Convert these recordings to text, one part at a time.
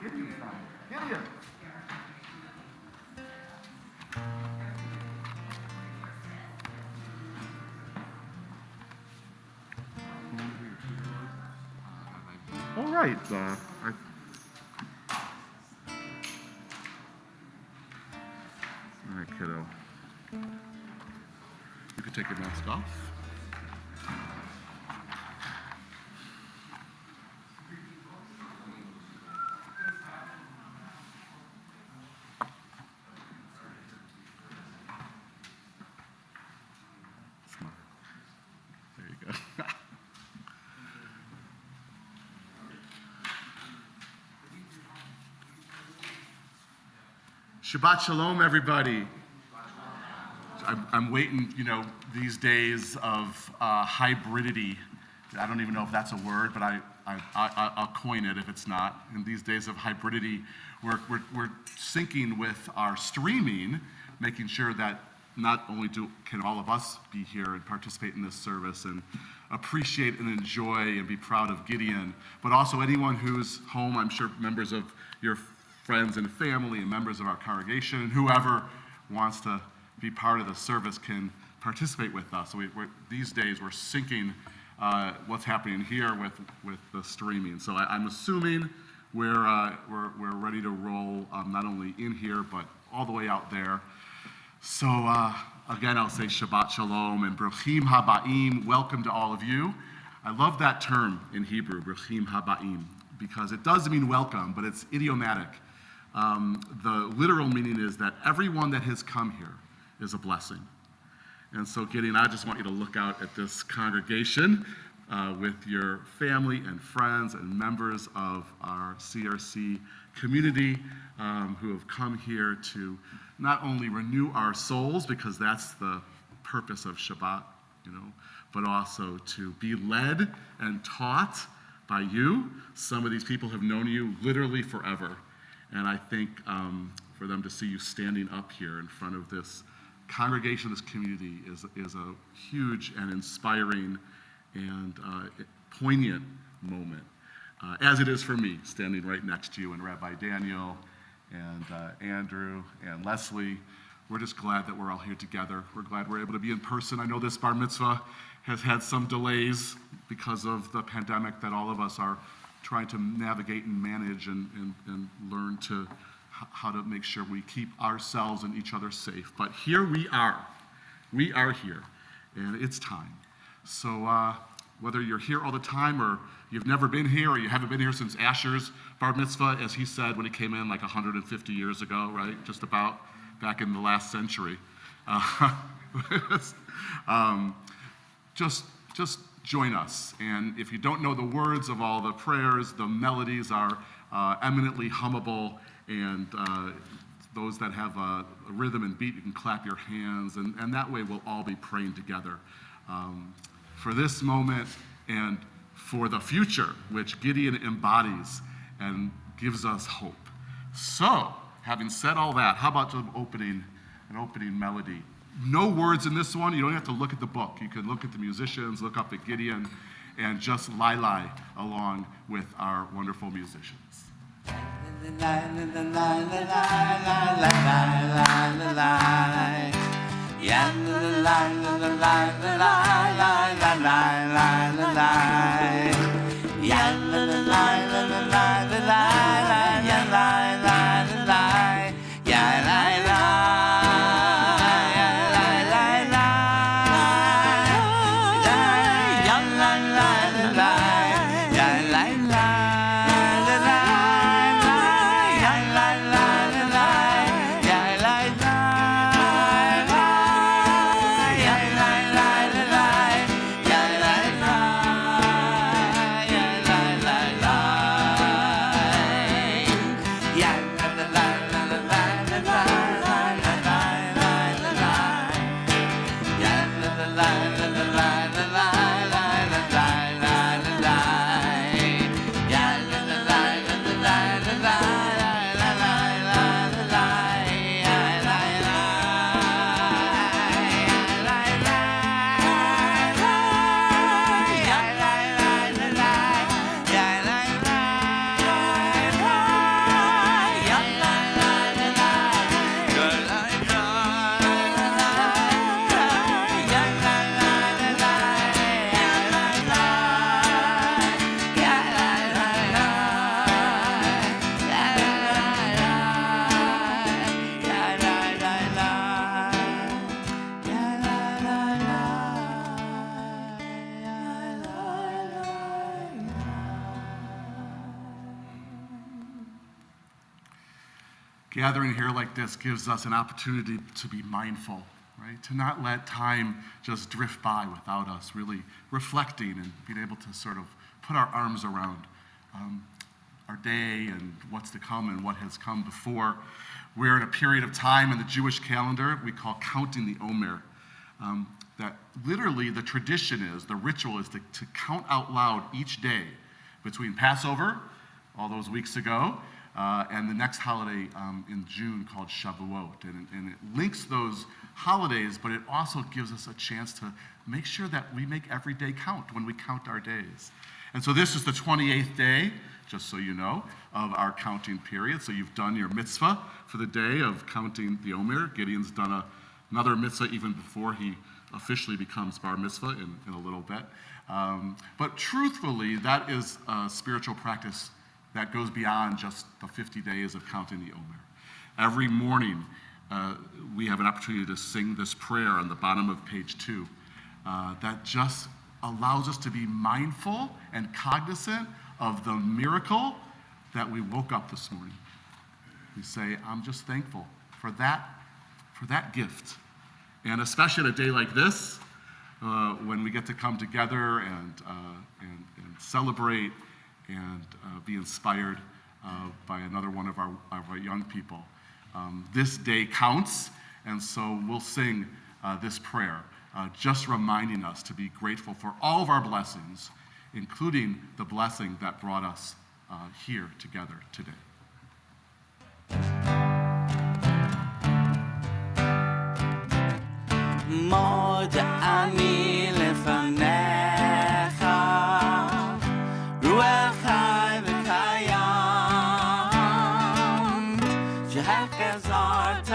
Gideon's not here. Gideon! All right. All right, kiddo. You can take your mask off. There you go. Shabbat Shalom, everybody. I'm waiting, these days of hybridity. I don't even know if that's a word, but I'll coin it if it's not. In these days of hybridity, we're syncing with our streaming, making sure that not only can all of us be here and participate in this service and appreciate and enjoy and be proud of Gideon, but also anyone who's home, I'm sure members of your friends and family and members of our congregation, and whoever wants to be part of the service can participate with us. So these days we're syncing what's happening here with the streaming. So I'm assuming we're ready to roll, not only in here but all the way out there. So again, I'll say Shabbat Shalom and Bruchim Habaim. Welcome to all of you. I love that term in Hebrew, Bruchim Habaim, because it does mean welcome, but it's idiomatic. The literal meaning is that everyone that has come here is a blessing. And so, Gideon, I just want you to look out at this congregation with your family and friends and members of our CRC community who have come here to not only renew our souls, because that's the purpose of Shabbat, but also to be led and taught by you. Some of these people have known you literally forever. And I think for them to see you standing up here in front of this congregation, this community, is a huge and inspiring and poignant moment, as it is for me, standing right next to you and Rabbi Daniel and Andrew and Leslie. We're just glad that we're all here together. We're glad we're able to be in person. I know this bar mitzvah has had some delays because of the pandemic that all of us are trying to navigate and manage and learn to how to make sure we keep ourselves and each other safe. But here we are. We are here, and it's time. So whether you're here all the time or you've never been here or you haven't been here since Asher's bar mitzvah, as he said when he came in like 150 years ago, right? Just about back in the last century. Just join us. And if you don't know the words of all the prayers, the melodies are eminently hummable, and those that have a rhythm and beat, you can clap your hands, and that way we'll all be praying together for this moment and for the future, which Gideon embodies and gives us hope. So, having said all that, how about an opening melody? No words in this one. You don't have to look at the book. You can look at the musicians, look up at Gideon, and just lie along with our wonderful musicians. Gathering here like this gives us an opportunity to be mindful, right? To not let time just drift by without us really reflecting and being able to sort of put our arms around our day and what's to come and what has come before. We're in a period of time in the Jewish calendar we call counting the Omer. That literally the tradition is, the ritual is to count out loud each day between Passover, all those weeks ago, and the next holiday in June called Shavuot. And it links those holidays, but it also gives us a chance to make sure that we make every day count when we count our days. And so this is the 28th day, just so you know, of our counting period. So you've done your mitzvah for the day of counting the Omer. Gideon's done another mitzvah even before he officially becomes bar mitzvah in a little bit. But truthfully, that is a spiritual practice that goes beyond just the 50 days of counting the Omer. Every morning, we have an opportunity to sing this prayer on the bottom of page 2 that just allows us to be mindful and cognizant of the miracle that we woke up this morning. We say, I'm just thankful for that gift. And especially on a day like this, when we get to come together and celebrate and be inspired by another one of our young people. This day counts, and so we'll sing this prayer, just reminding us to be grateful for all of our blessings, including the blessing that brought us here together today. מודה אני לפניך, רוח חי וקיים, שהחזרת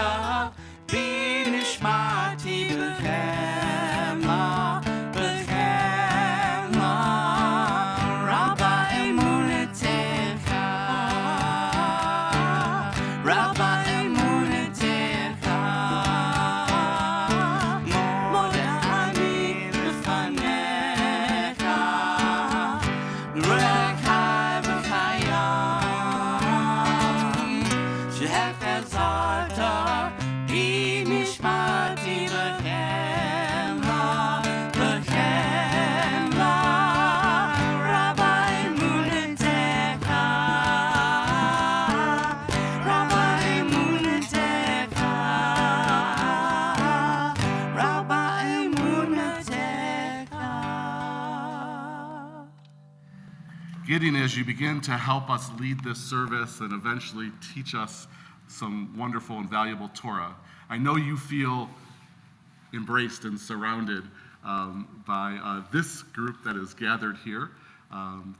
בי נשמתי בחמלה, רבה אמונתך, רבה אמונתך. Gideon, as you begin to help us lead this service and eventually teach us some wonderful and valuable Torah, I know you feel embraced and surrounded by this group that is gathered here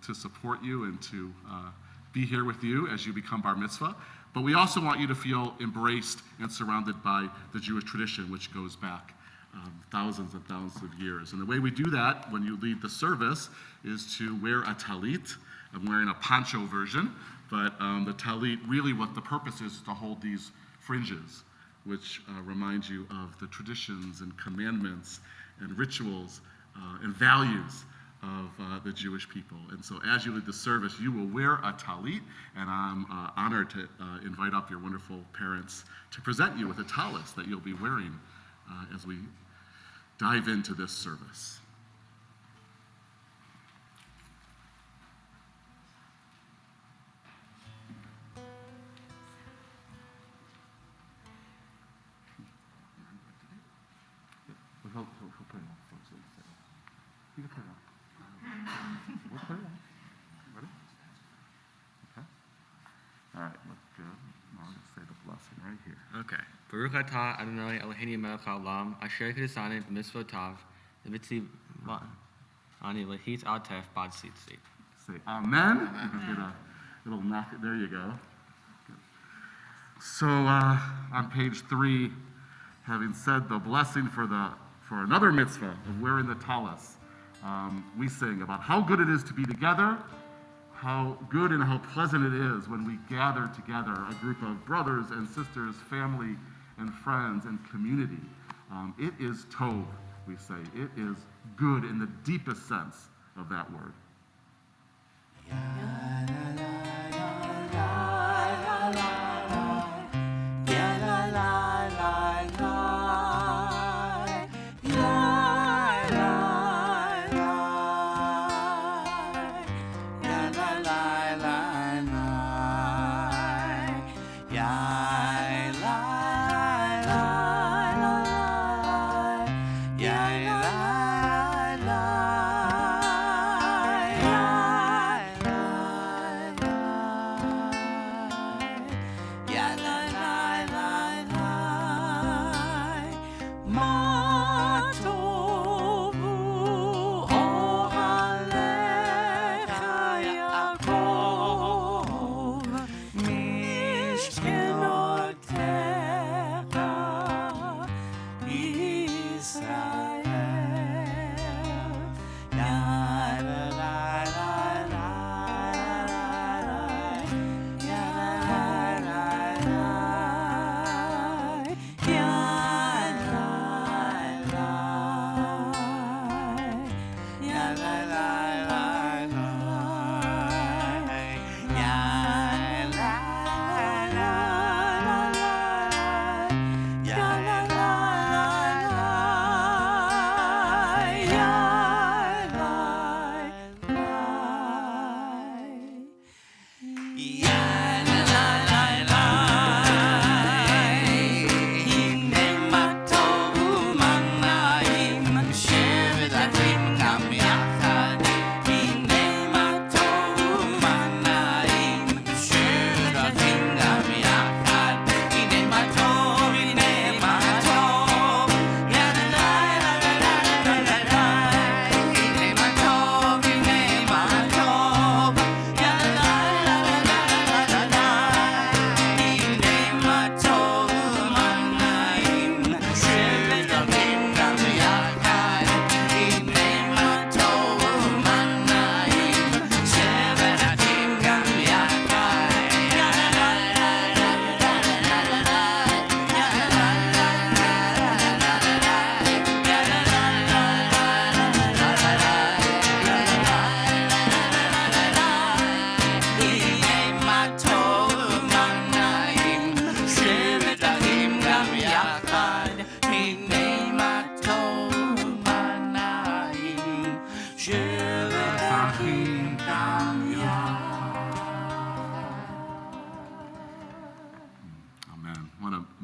to support you and to be here with you as you become bar mitzvah. But we also want you to feel embraced and surrounded by the Jewish tradition, which goes back thousands and thousands of years. And the way we do that when you lead the service is to wear a talit. I'm wearing a poncho version, but the talit, really what the purpose is to hold these fringes, which remind you of the traditions and commandments and rituals and values of the Jewish people. And so as you lead the service, you will wear a talit, and I'm honored to invite up your wonderful parents to present you with a talis that you'll be wearing as we dive into this service. He'll put it on. You can put it on. We'll put it on. Ready? Okay. All right, let's go. I'll just say the blessing right here. Okay. Baruch atah Adonai Eloheinu melech haolam, asher kiddushani b'mitzvotav, v'mitzvah ani lehitz altef bad tzitzit. Say amen. You can get a little knock. There you go. So on page 3, having said the blessing for another mitzvah of wearing the talis, we sing about how good it is to be together, how good and how pleasant it is when we gather together, a group of brothers and sisters, family and friends and community. It is tov, we say. It is good in the deepest sense of that word.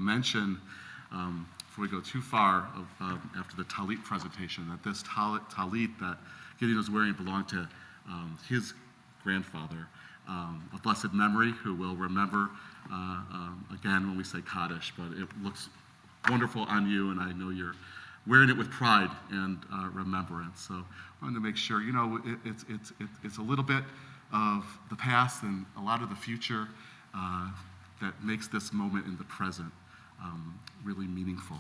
mention, before we go too far, after the talit presentation, that this talit that Gideon was wearing belonged to his grandfather, of blessed memory, who will remember again when we say Kaddish, but it looks wonderful on you, and I know you're wearing it with pride and remembrance. So I wanted to make sure, it's a little bit of the past and a lot of the future that makes this moment in the present really meaningful.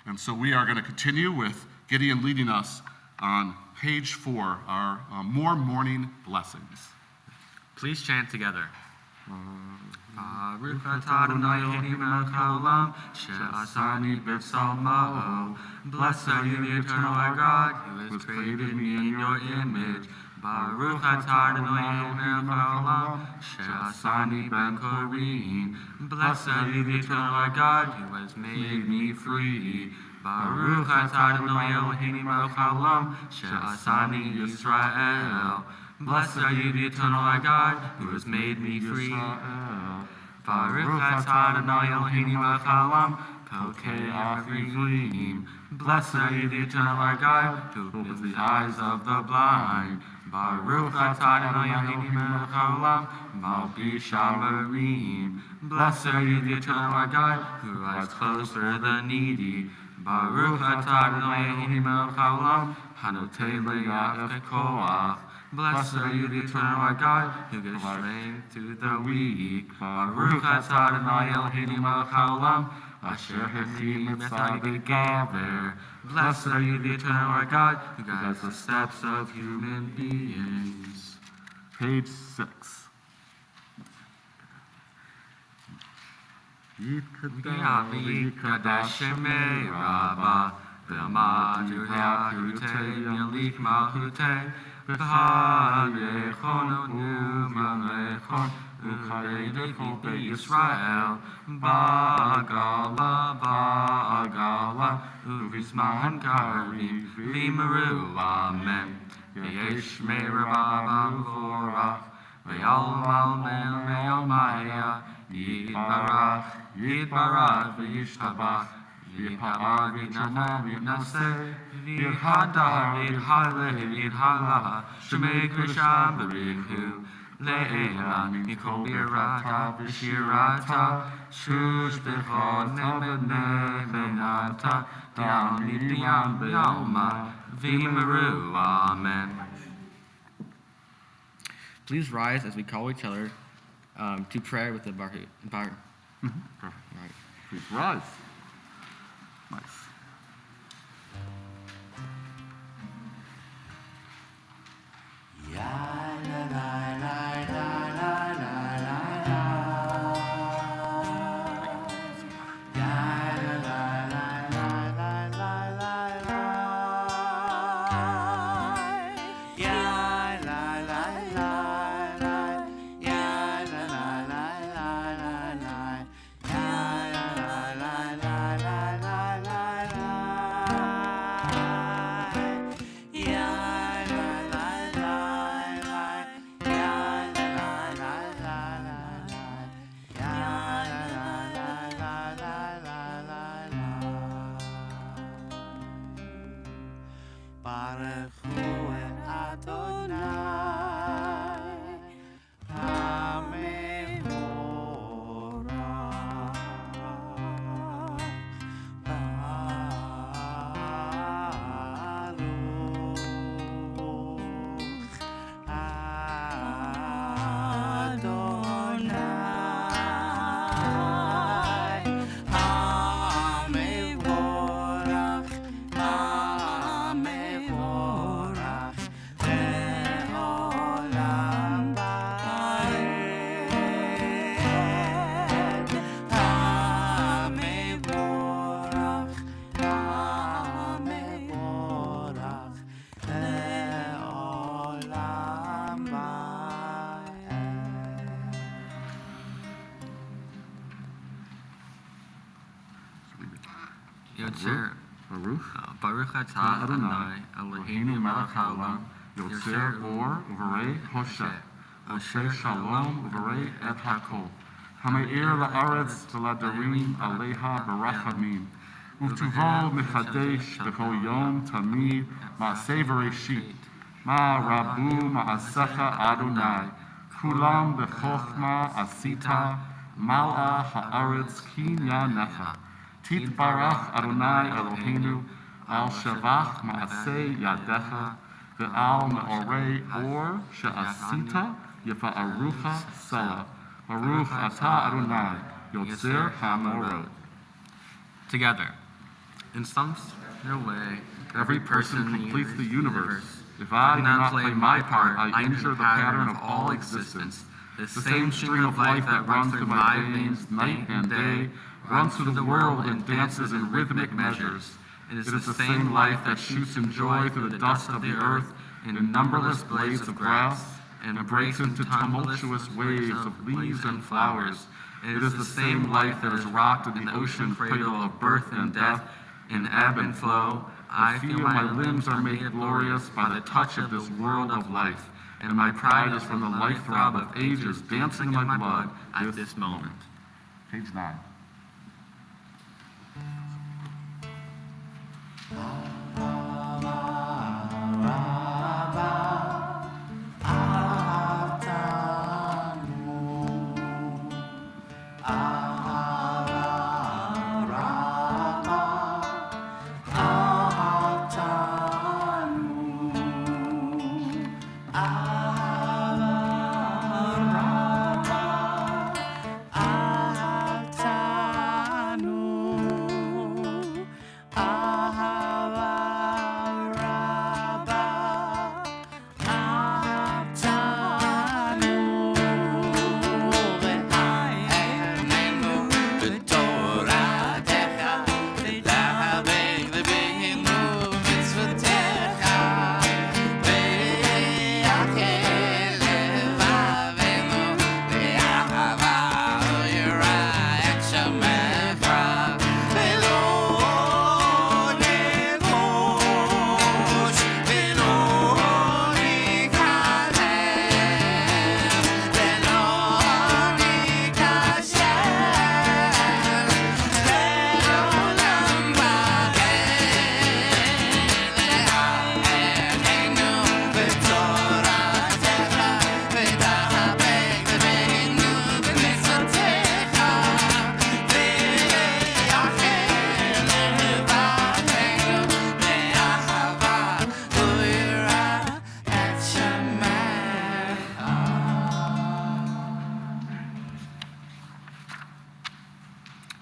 And so we are going to continue with Gideon leading us on page 4, our more morning blessings. Please chant together. Baruch atah Adonai Eloheinu melech haolam, she'asani b'tzalmo. Blessed are you, the eternal our God, who has created me in your image. Baruch atah Adonai Eloheinu melech haolam, she'asani ben korin. Blessed are you, the eternal our God, who has made me free. Baruch atah Adonai Eloheinu melech haolam, she'asani Yisrael. Blessed are you, the eternal our God, who has made me free. Baruch atah Adonai Eloheinu melech haolam, pokei avivim. Blessed are you, the eternal our God, who opens the eyes of the blind. Baruch atah Adonai Eloheinu melech haolam, malbish amarim. Blessed are you, the eternal our God, who lies close for the needy. Baruch atah Adonai Eloheinu melech haolam, hanotei le'yach kekoach. Blessed are you, the eternal our God, who gives strength to the weak. Baruch atah Adonai Eloheinu melech haolam, asher hechi mitzvah begaver. Blessed are you, the eternal our God, who guides the steps of human beings. Page 6. Yikadesh shemei rabba, v'amadu ha'akute yalik malchute. V'hayechonu malechon, u'chayedechon be'Yisrael. Ba'agala, ba'agala, u'vizman karim, v'yimeru, amen. V'yesh me'rabba v'vorach, v'yalmal me'yalmaya, yitbarach, yitbarach, v'yishtabach. V'yipa'ar v'yitnafeh v'yitnaseh, v'yithadar v'yithaleh v'yithalah, shemei krisham v'richu, le'elan mikol birata v'shirata, shush b'chod nebeneh benata, diam midian b'alma, v'yimeru, amen. Please rise as we call each other to prayer with the Baruch. Perfect. All right. Please rise. Nice. Baruch atah Adonai Eloheinu melech haolam, Yotzer or uvarei Hoshe, Hoshe shalom uvarei et hakol, המאיר לארץ ולדרים עליה ברחמים. ובטובו מחדש בכל יום תמיד מעשה בראשית. מה רבו מעשיך אדוני, כולם בחוכמה עשית, מלאה הארץ קניינך. תתברך אדוני אלוהינו, על שבח מעשה ידיך, ועל מאורי אור שעשית יפארוך סלע. ברוך אתה אדוני, יוצר המאורות. Together, in some way, every person completes the universe. If I do not play my part, I injure the pattern of all existence. The same string of life that runs through my veins night and day runs through the world and dances in rhythmic measures. It is the same life that shoots in joy through the dust of the earth in numberless blades of grass and breaks into tumultuous waves of leaves and flowers. It is the same life that is rocked in the ocean cradle of birth and death, in ebb and flow. I feel my limbs are made glorious by the touch of this world of life, and my pride is from the life throb of ages dancing in my blood at this moment. Page 9.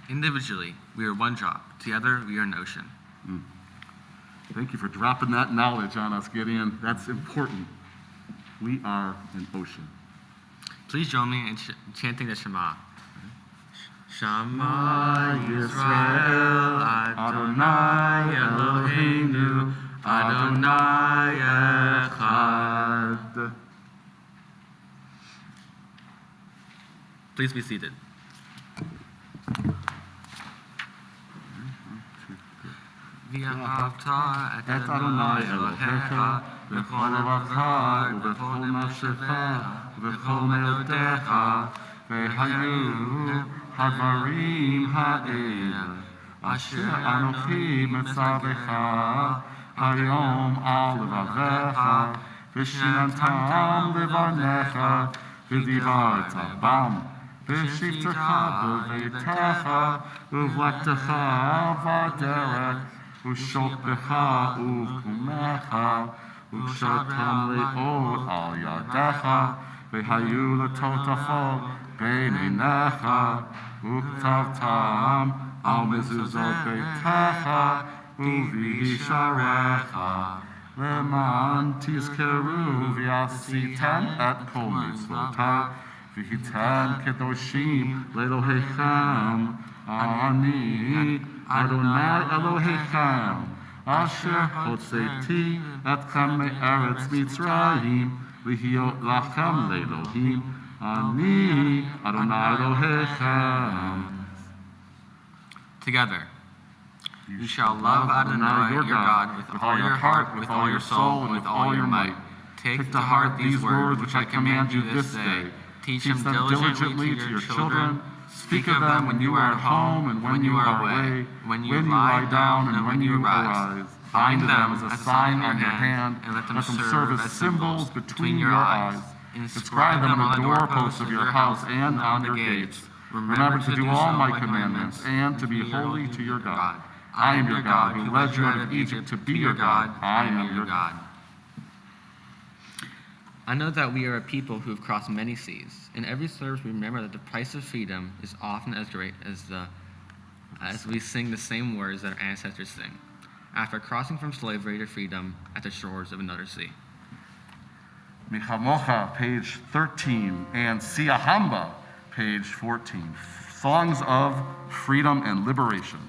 Individually, we are one drop. Together, we are an ocean. Thank you for dropping that knowledge on us, Gideon. That's important. We are an ocean. Please join me in chanting the Shema. Shema Yisrael, Adonai Eloheinu, Adonai Echad. Please be seated. ואהבת את אדוני אלוהיך בכל לבבך ובכל נפשך ובכל מאודך, והיו הדברים האלה אשר אנוכי מצווך היום על לבביך, ושיננתם לבניך ודיברת בם בשבתך בביתך ובלכתך בדרך ושוכבך ובקומך ושתם לאות על ידך, והיו לטוטפות בין עיניך וכתבתם על מזוזות ביתך ובישעריך, למען תזכרו ועשיתם את כל מצוותיו, והייתם קדושים לאלוהיכם. אני אדוני אלוהיכם, אשר הוצאתי אתכם מארץ מצרים, להיות לכם לאלוהים. אני אדוני אלוהיכם. Together, you shall love Adonai your God with all your heart, with all your soul, and with all your might. Take to heart these words which I command you this day. Teach them diligently to your children. Speak of them when you are at home and when you are away, when you lie down and when you arise. Bind them as a sign on your hand, and let them serve as symbols between your eyes. Inscribe them on the doorposts of your house and on your gates. Remember to do all my commandments and to be holy to your God. I am your God who led you out of Egypt to be your God. I am your God. I know that we are a people who have crossed many seas. In every service, we remember that the price of freedom is often as great as we sing the same words that our ancestors sing, after crossing from slavery to freedom at the shores of another sea. Michamocha, page 13, and Siahamba, page 14. Songs of Freedom and Liberation.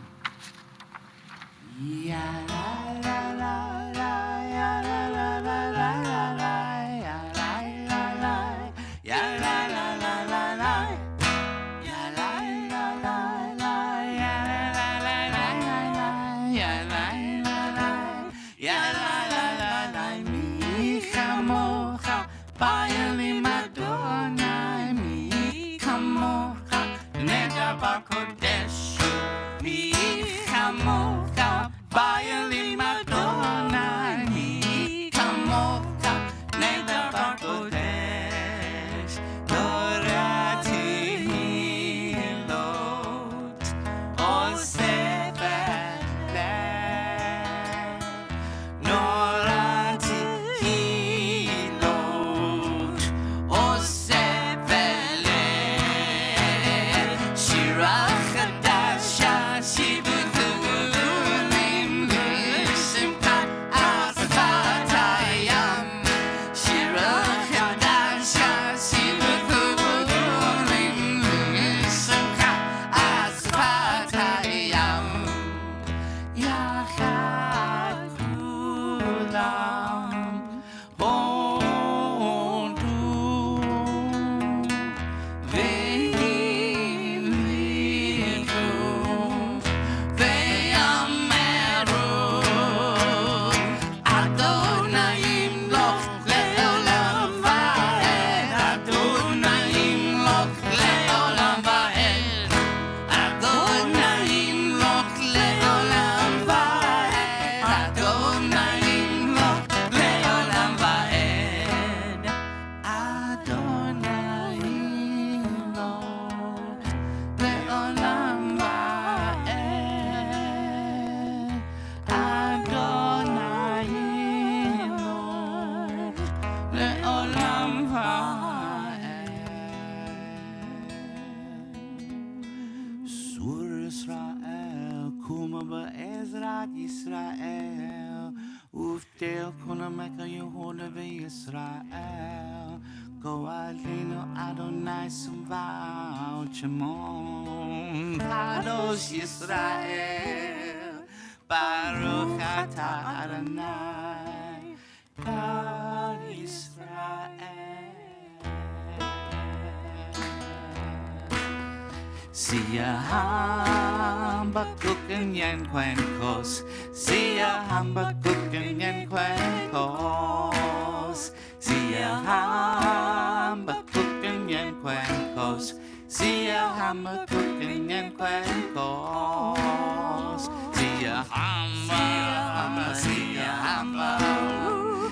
Yisrael, Uftel Kunameka Yehoda Yisrael, Goalino Adonai Sumval, Shemon, Kadosh Yisrael, Baruch Atah Adonai, God Yisrael. Siya Habakkuk ganyan kwentos, siya Habakkuk ganyan kwentos, siya Habakkuk ganyan kwentos, siya Habakkuk ganyan kwentos,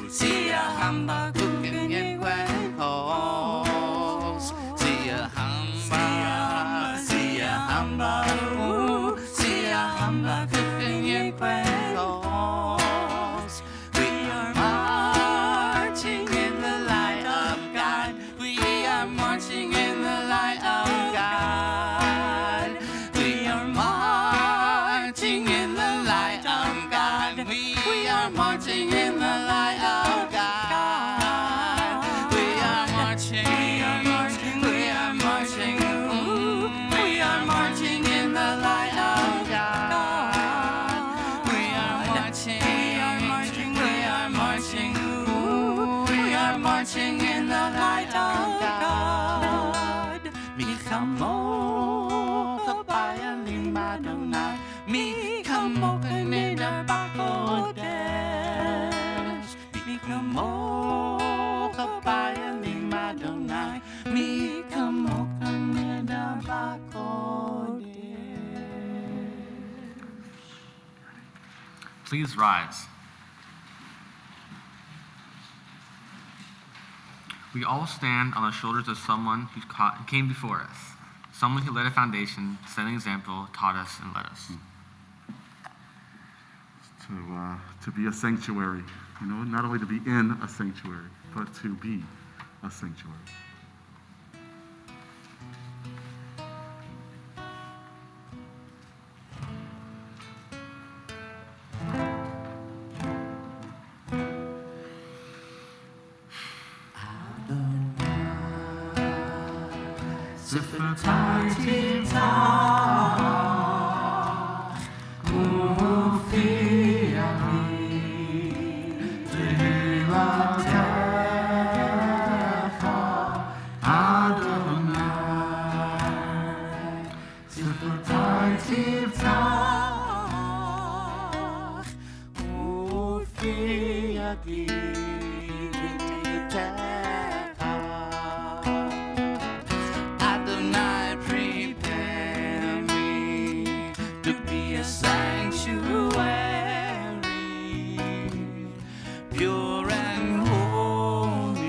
siya Habakkuk ganyan kwentos, siya Hamba cooking in quails. We are marching in the light of God. We are marching in the light of God. We are marching in the light of God. We are marching in the light of God. We are marching. We are marching. We are marching. We are marching in the light of God. We are marching. We are marching. We are marching. We are marching in the light of God. Mikamo kapaya lima donai. Mikamo kaneda bakodesh. Mikamo kapaya lima donai. Please rise. We all stand on the shoulders of someone who came before us, someone who laid a foundation, set an example, taught us, and led us. To be a sanctuary, not only to be in a sanctuary, but to be a sanctuary. Adonai, prepare me to be a sanctuary, pure and holy,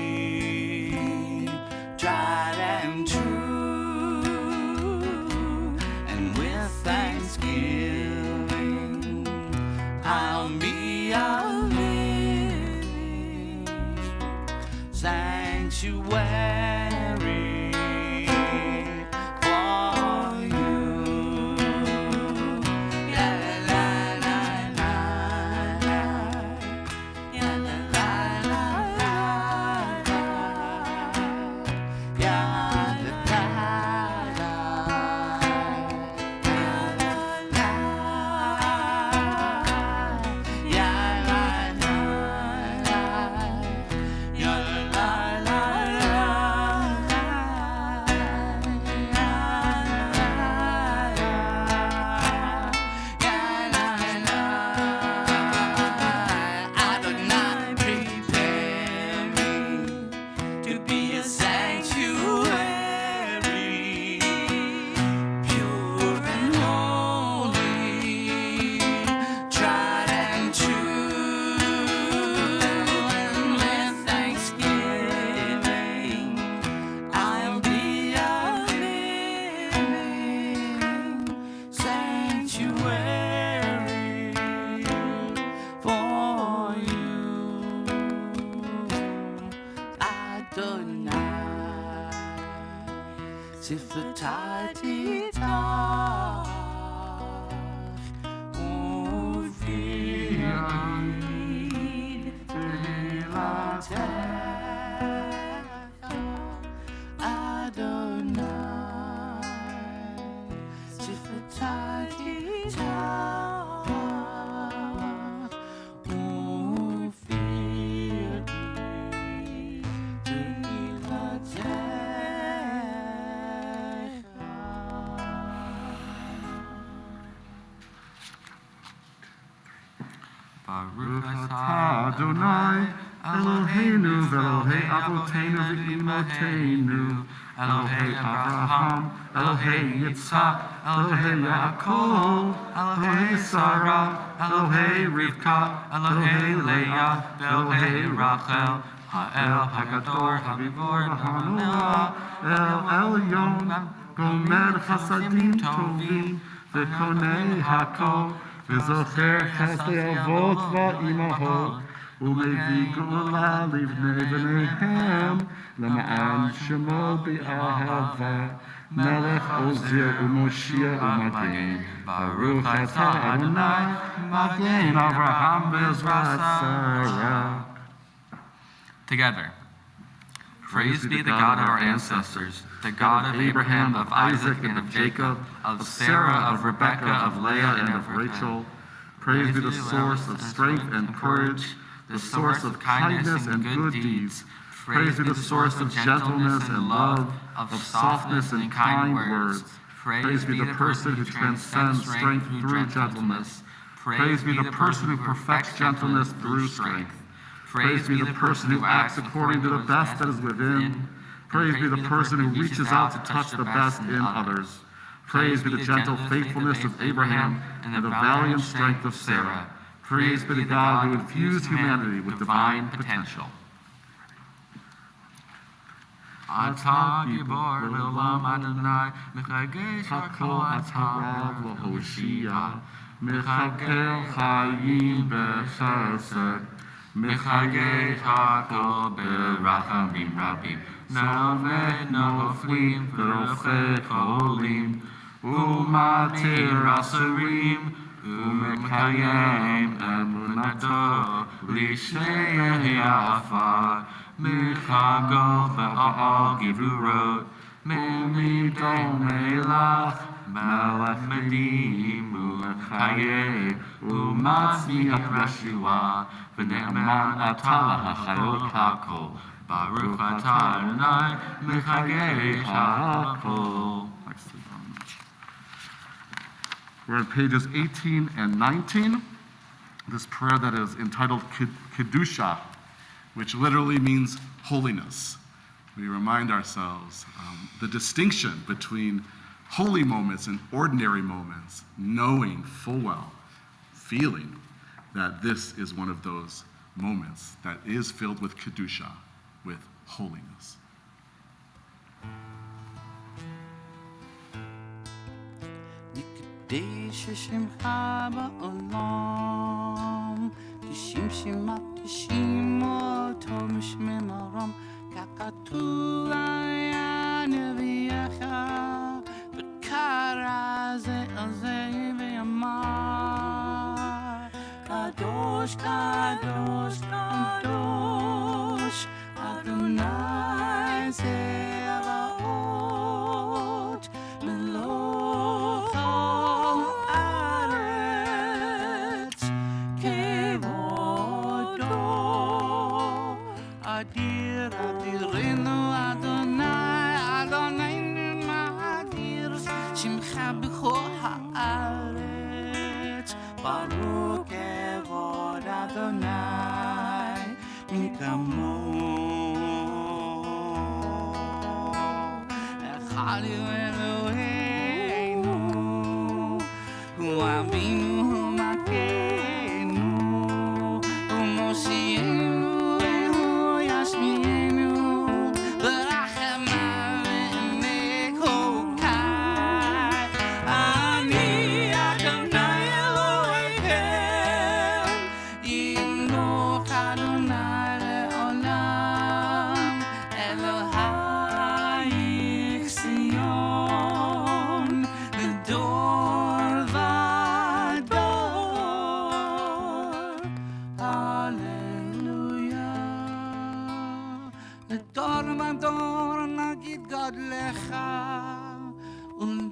tried and true, and with thanksgiving I'll be a living sanctuary for you. Yeah, la, la, la, la. Yeah, la, la, la, la, la. Yeah, la, la, la. Yeah, la, la, la. Yeah, la, la, Adonai, prepare me to be a sanctuary, pure and holy, tried and true, and with thanksgiving I'll be a living sanctuary for you, Adonai. Siflatati tach, uvid tehilatecha, Adonai. Siflatati tach, uvid tehilatecha. Baruch Atah Adonai, Eloheinu v'Elohei Avotenu v'Imotenu, Elohei Avraham, Elohei Yitzhak, Elohei Yaakov, Elohei Sarah, Elohei Rivka, Elohei Leah, Elohei Rachel, Ha'el Hagador, Habibor, Hanoah, El Elyon, Gomer Chasadim Tovim, V'Konei Hakol, V'Zocher Chesdei Avot V'Imahot, U'Mevi Geula Livnei B'neihem, L'ma'an Shemo B'Ahava, Melech Ozir U'Moshia U'Magen, Baruch Atah Adonai, Magen Avraham B'Ezras Sarah. Together. Praise be the God of our ancestors, the God of Abraham, of Isaac, and of Jacob, of Sarah, of Rebekah, of Leah, and of Rachel. Praise be the source of strength and courage, the source of kindness and good deeds. Praise be the source of gentleness and love, of softness and kind words. Praise be the person who transcends strength through gentleness. Praise be the person who perfects gentleness through strength. Praise be the person who acts according to the best that is within. Praise be the person who reaches out to touch the best in others. Praise be the gentle faithfulness of Abraham and the valiant strength of Sarah. Praise be to God who infused humanity with divine potential. אתה גיבור לעולם אדוני, מחגי הכל אתה רב להושיע, מחגי חיים בחסד, מחגי הכל ברחמים רבים, נערי נופלים ורופא חולים, ומתיר אסורים, ומקיים אמונתו לשני העפר. מחגו בעל גבורות, ממידו מלך, מלך מדהים ומחיה, ומצמיח ישועה, ונאמן אתה לחיות הכל. ברוך אתה אדוני, מחגי הכל. We're on pages 18 and 19. This prayer that is entitled Kedusha, which literally means holiness. We remind ourselves the distinction between holy moments and ordinary moments, knowing full well, feeling that this is one of those moments that is filled with Kedusha, with holiness. שמך בעולם, תשים שמך תשים אותו משמי מרום, ככתוב היה נביאך, וקרא זה אל זה ואמר, קדוש קדוש קדוש, אדוני צבאות, מלוך Adir, adirenu Adonai, Adonai ma'adir, Shimcha b'chol ha'aretz, Baruch kevod Adonai, mikamo. Echad Eloheinu, Hu Avinu, Hu Makenu, Hu Moshienu,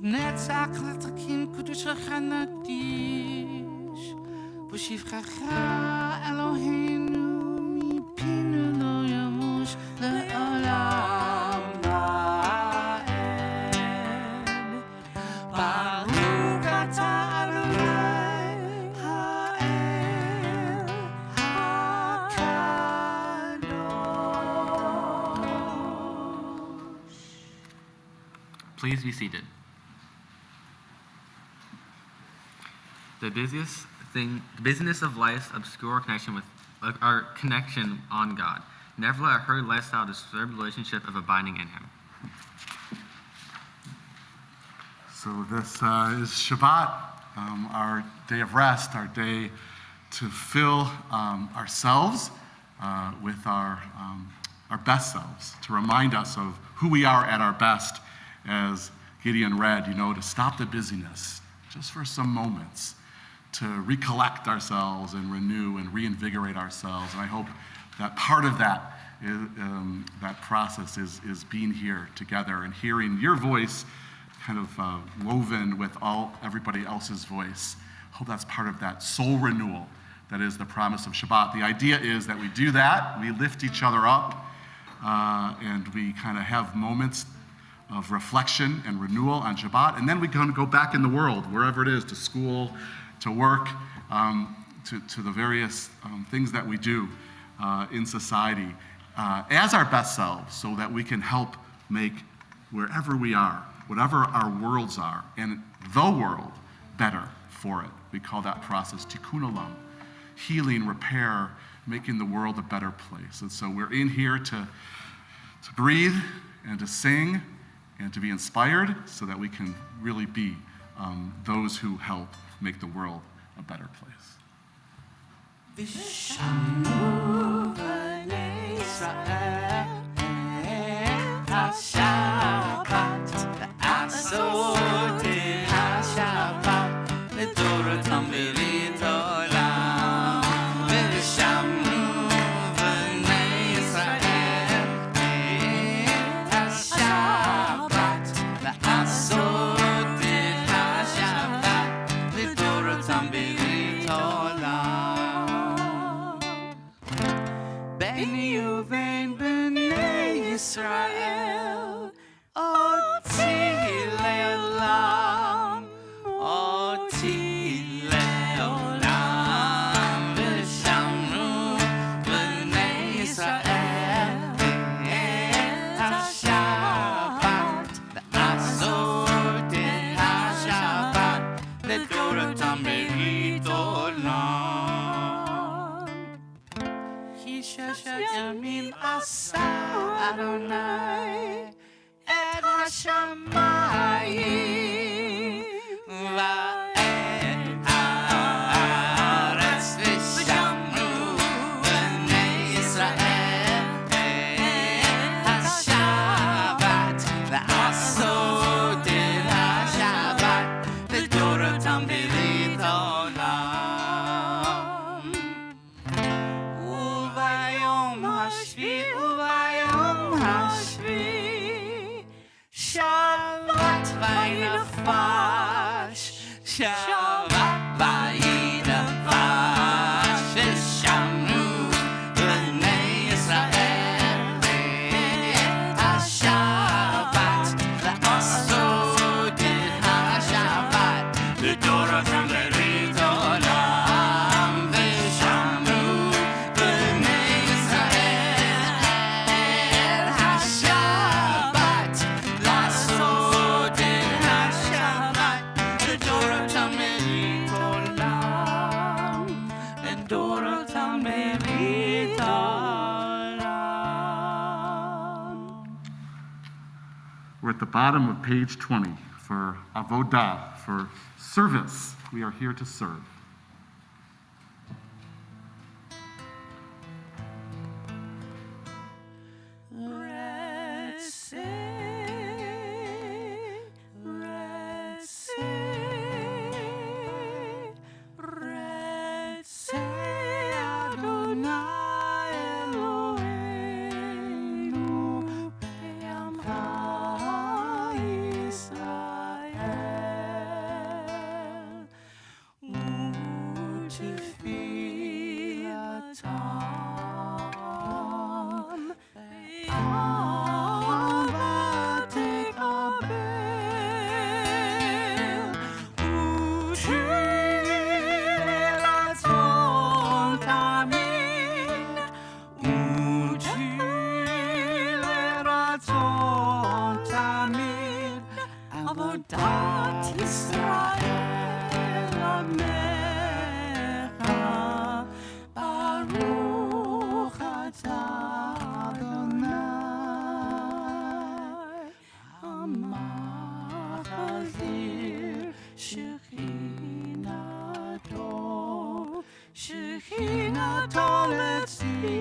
נצח לתקים קדושך נקדיש ושבחך אלוהינו מפינו לא ימוש לעולם ועד. ברוך אתה אדוני האל הקדוש. Please be seated. The busyness of life's obscure connection with our connection on God. Never let a hurried lifestyle disturb the relationship of abiding in Him. So this is Shabbat, our day of rest, our day to fill ourselves with our best selves, to remind us of who we are at our best, as Gideon read, to stop the busyness just for some moments, to recollect ourselves and renew and reinvigorate ourselves. And I hope that part of that that process is being here together and hearing your voice kind of woven with everybody else's voice. I hope that's part of that soul renewal that is the promise of Shabbat. The idea is that we do that, we lift each other up, and we kind of have moments of reflection and renewal on Shabbat, and then we can go back in the world, wherever it is, to school, to work, to the various things that we do in society as our best selves, so that we can help make wherever we are whatever our worlds are, and the world better for it. We call that process tikkun olam, healing, repair, making the world a better place. And so we're in here to breathe and to sing and to be inspired so that we can really be those who help make the world a better place. ושמעו בני ישראל את השבת לעשות את השבת לדורותם ברית עולם. ושמעו בני ישראל את השבת לעשות את השבת לדורותם ברית עולם. ביני ובין בני ישראל אותי לעולם, אותי לעולם. ושמעו בני ישראל את השבת לעשות את השבת לדורותם ברית עולם. כי ששת ימים עשה אדוני את השמיים ואת הארץ. ושמעו בני ישראל את השבת לעשות את השבת לדורותם ברית עולם. וביום השביעי שבת וינפש, שבת וינפש. ושמעו בני ישראל את השבת לעשות את השבת לדורותם ברית עולם. ושמעו בני ישראל השבת לעשות את השבת לדורותם ברית עולם, לדורותם ברית עולם. We're at the bottom of page 20 for avodah, for service. We are here to serve. עבודת ישראל עמך, ברוך אתה אדוני המחזיר שכינתו, שכינתו לציון.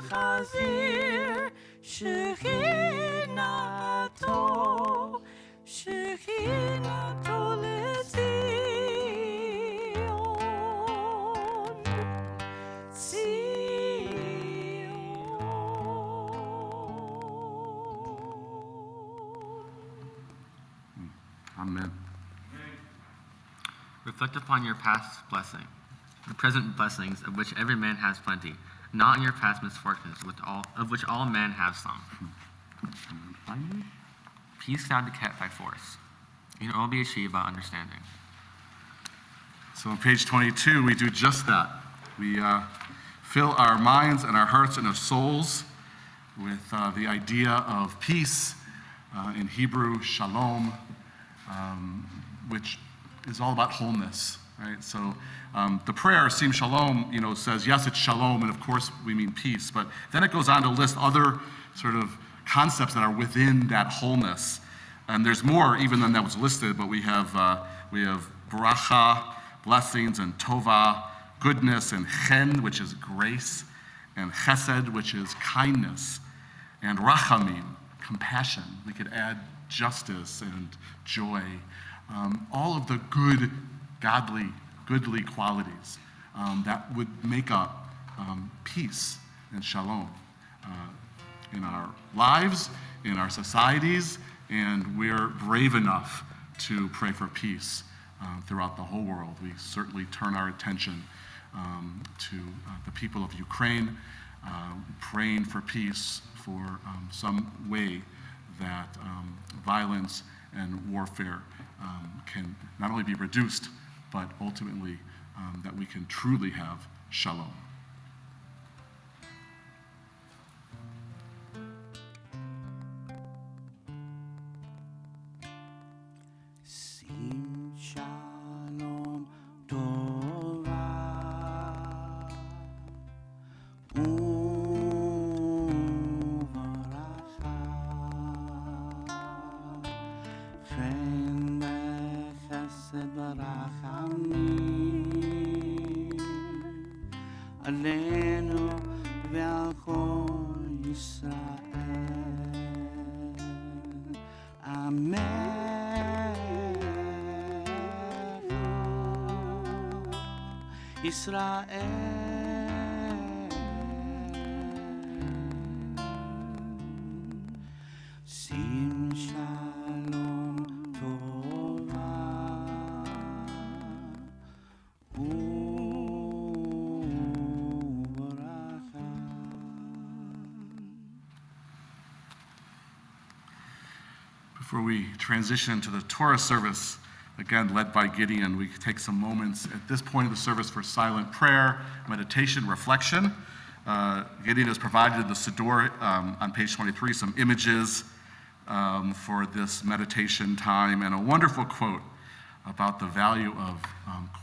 המחזיר שכינתו, שכינתו לציון, ציון. Amen. Reflect upon your past blessing, the present blessings of which every man has plenty, not in your past misfortunes, of which all men have some. Finally, Peace cannot be kept by force. It can only be achieved by understanding. so on page 22, we do just that. We fill our minds and our hearts and our souls with the idea of peace, in Hebrew, shalom, which is all about wholeness, right? So the prayer, Sim Shalom, says, yes, it's shalom, and of course we mean peace, but then it goes on to list other sort of concepts that are within that wholeness. And there's more even than that was listed, but we have bracha, blessings, and tova, goodness, and chen, which is grace, and chesed, which is kindness, and rachamim, compassion. We could add justice and joy. All of the good, goodly qualities that would make up peace and shalom in our lives, in our societies, and we're brave enough to pray for peace throughout the whole world. We certainly turn our attention to the people of Ukraine, praying for peace, for some way that violence and warfare can not only be reduced, but ultimately that we can truly have shalom. Sim shalom tova uvaracha chen bechesed v'rachamim alenu ve'al kol Yisrael. Amen. Israel, Sim Shalom Tova, Uvaracha. Before we transition to the Torah service, again, led by Gideon, we take some moments at this point of the service for silent prayer, meditation, reflection. Gideon has provided in the Siddur on page 23 some images for this meditation time and a wonderful quote about the value of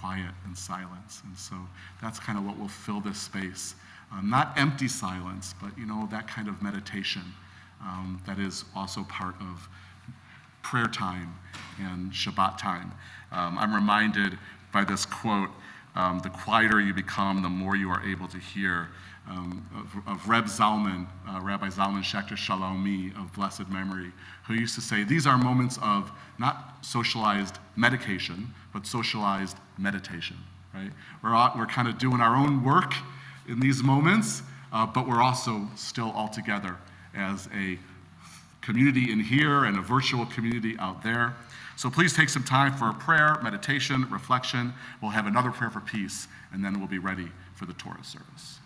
quiet and silence. And so that's kind of what will fill this space. Not empty silence, but that kind of meditation that is also part of prayer time and Shabbat time. I'm reminded by this quote, the quieter you become, the more you are able to hear, of Rabbi Zalman Schachter Shalomi of blessed memory, who used to say, these are moments of not socialized medication, but socialized meditation, right? We're kind of doing our own work in these moments, but we're also still all together as a community in here and a virtual community out there. So please take some time for prayer, meditation, reflection. We'll have another prayer for peace, and then we'll be ready for the Torah service.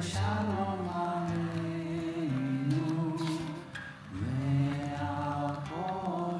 Shalom Aleinu, ve'al kol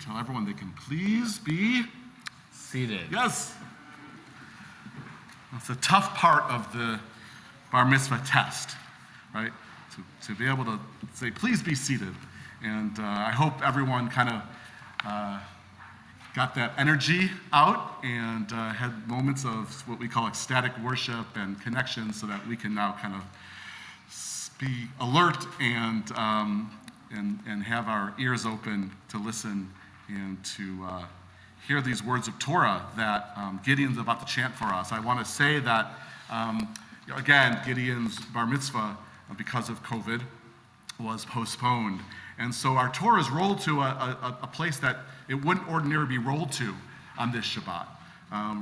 Tell everyone they can please be Seated. Yes. That's a tough part of the bar mitzvah test, right? To be able to say, please be seated. And I hope everyone kind of got that energy out and had moments of what we call ecstatic worship and connection so that we can now kind of be alert and have our ears open to listen and to hear these words of Torah that Gideon's about to chant for us. I want to say that, again, Gideon's bar mitzvah, because of COVID, was postponed. And so our Torah is rolled to a place that it wouldn't ordinarily be rolled to on this Shabbat.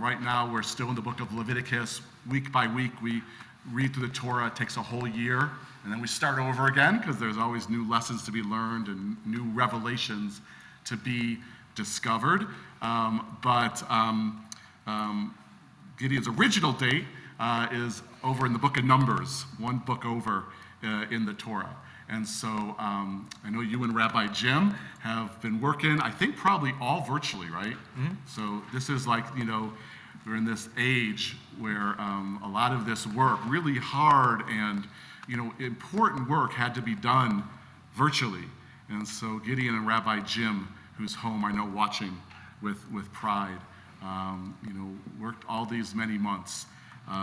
Right now, we're still in the book of Leviticus. Week by week, we read through the Torah. It takes a whole year. And then we start over again because there's always new lessons to be learned and new revelations to be discovered. But Gideon's original date is over in the book of Numbers, one book over in the Torah. And so I know you and Rabbi Jim have been working, I think probably all virtually, right? Mm-hmm. So this is like, we're in this age where a lot of this work, really hard and, important work had to be done virtually. And so Gideon and Rabbi Jim, who's home, I know, watching with pride, worked all these many months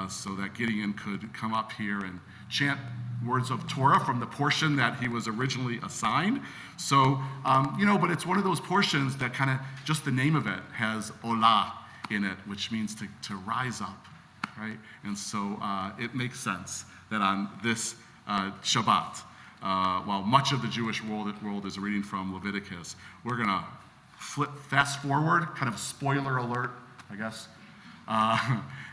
so that Gideon could come up here and chant words of Torah from the portion that he was originally assigned. So, but it's one of those portions that kind of, just the name of it has Olah in it, which means to rise up, right? And so it makes sense that on this Shabbat, while much of the Jewish world is reading from Leviticus, we're going to fast forward, kind of spoiler alert, I guess,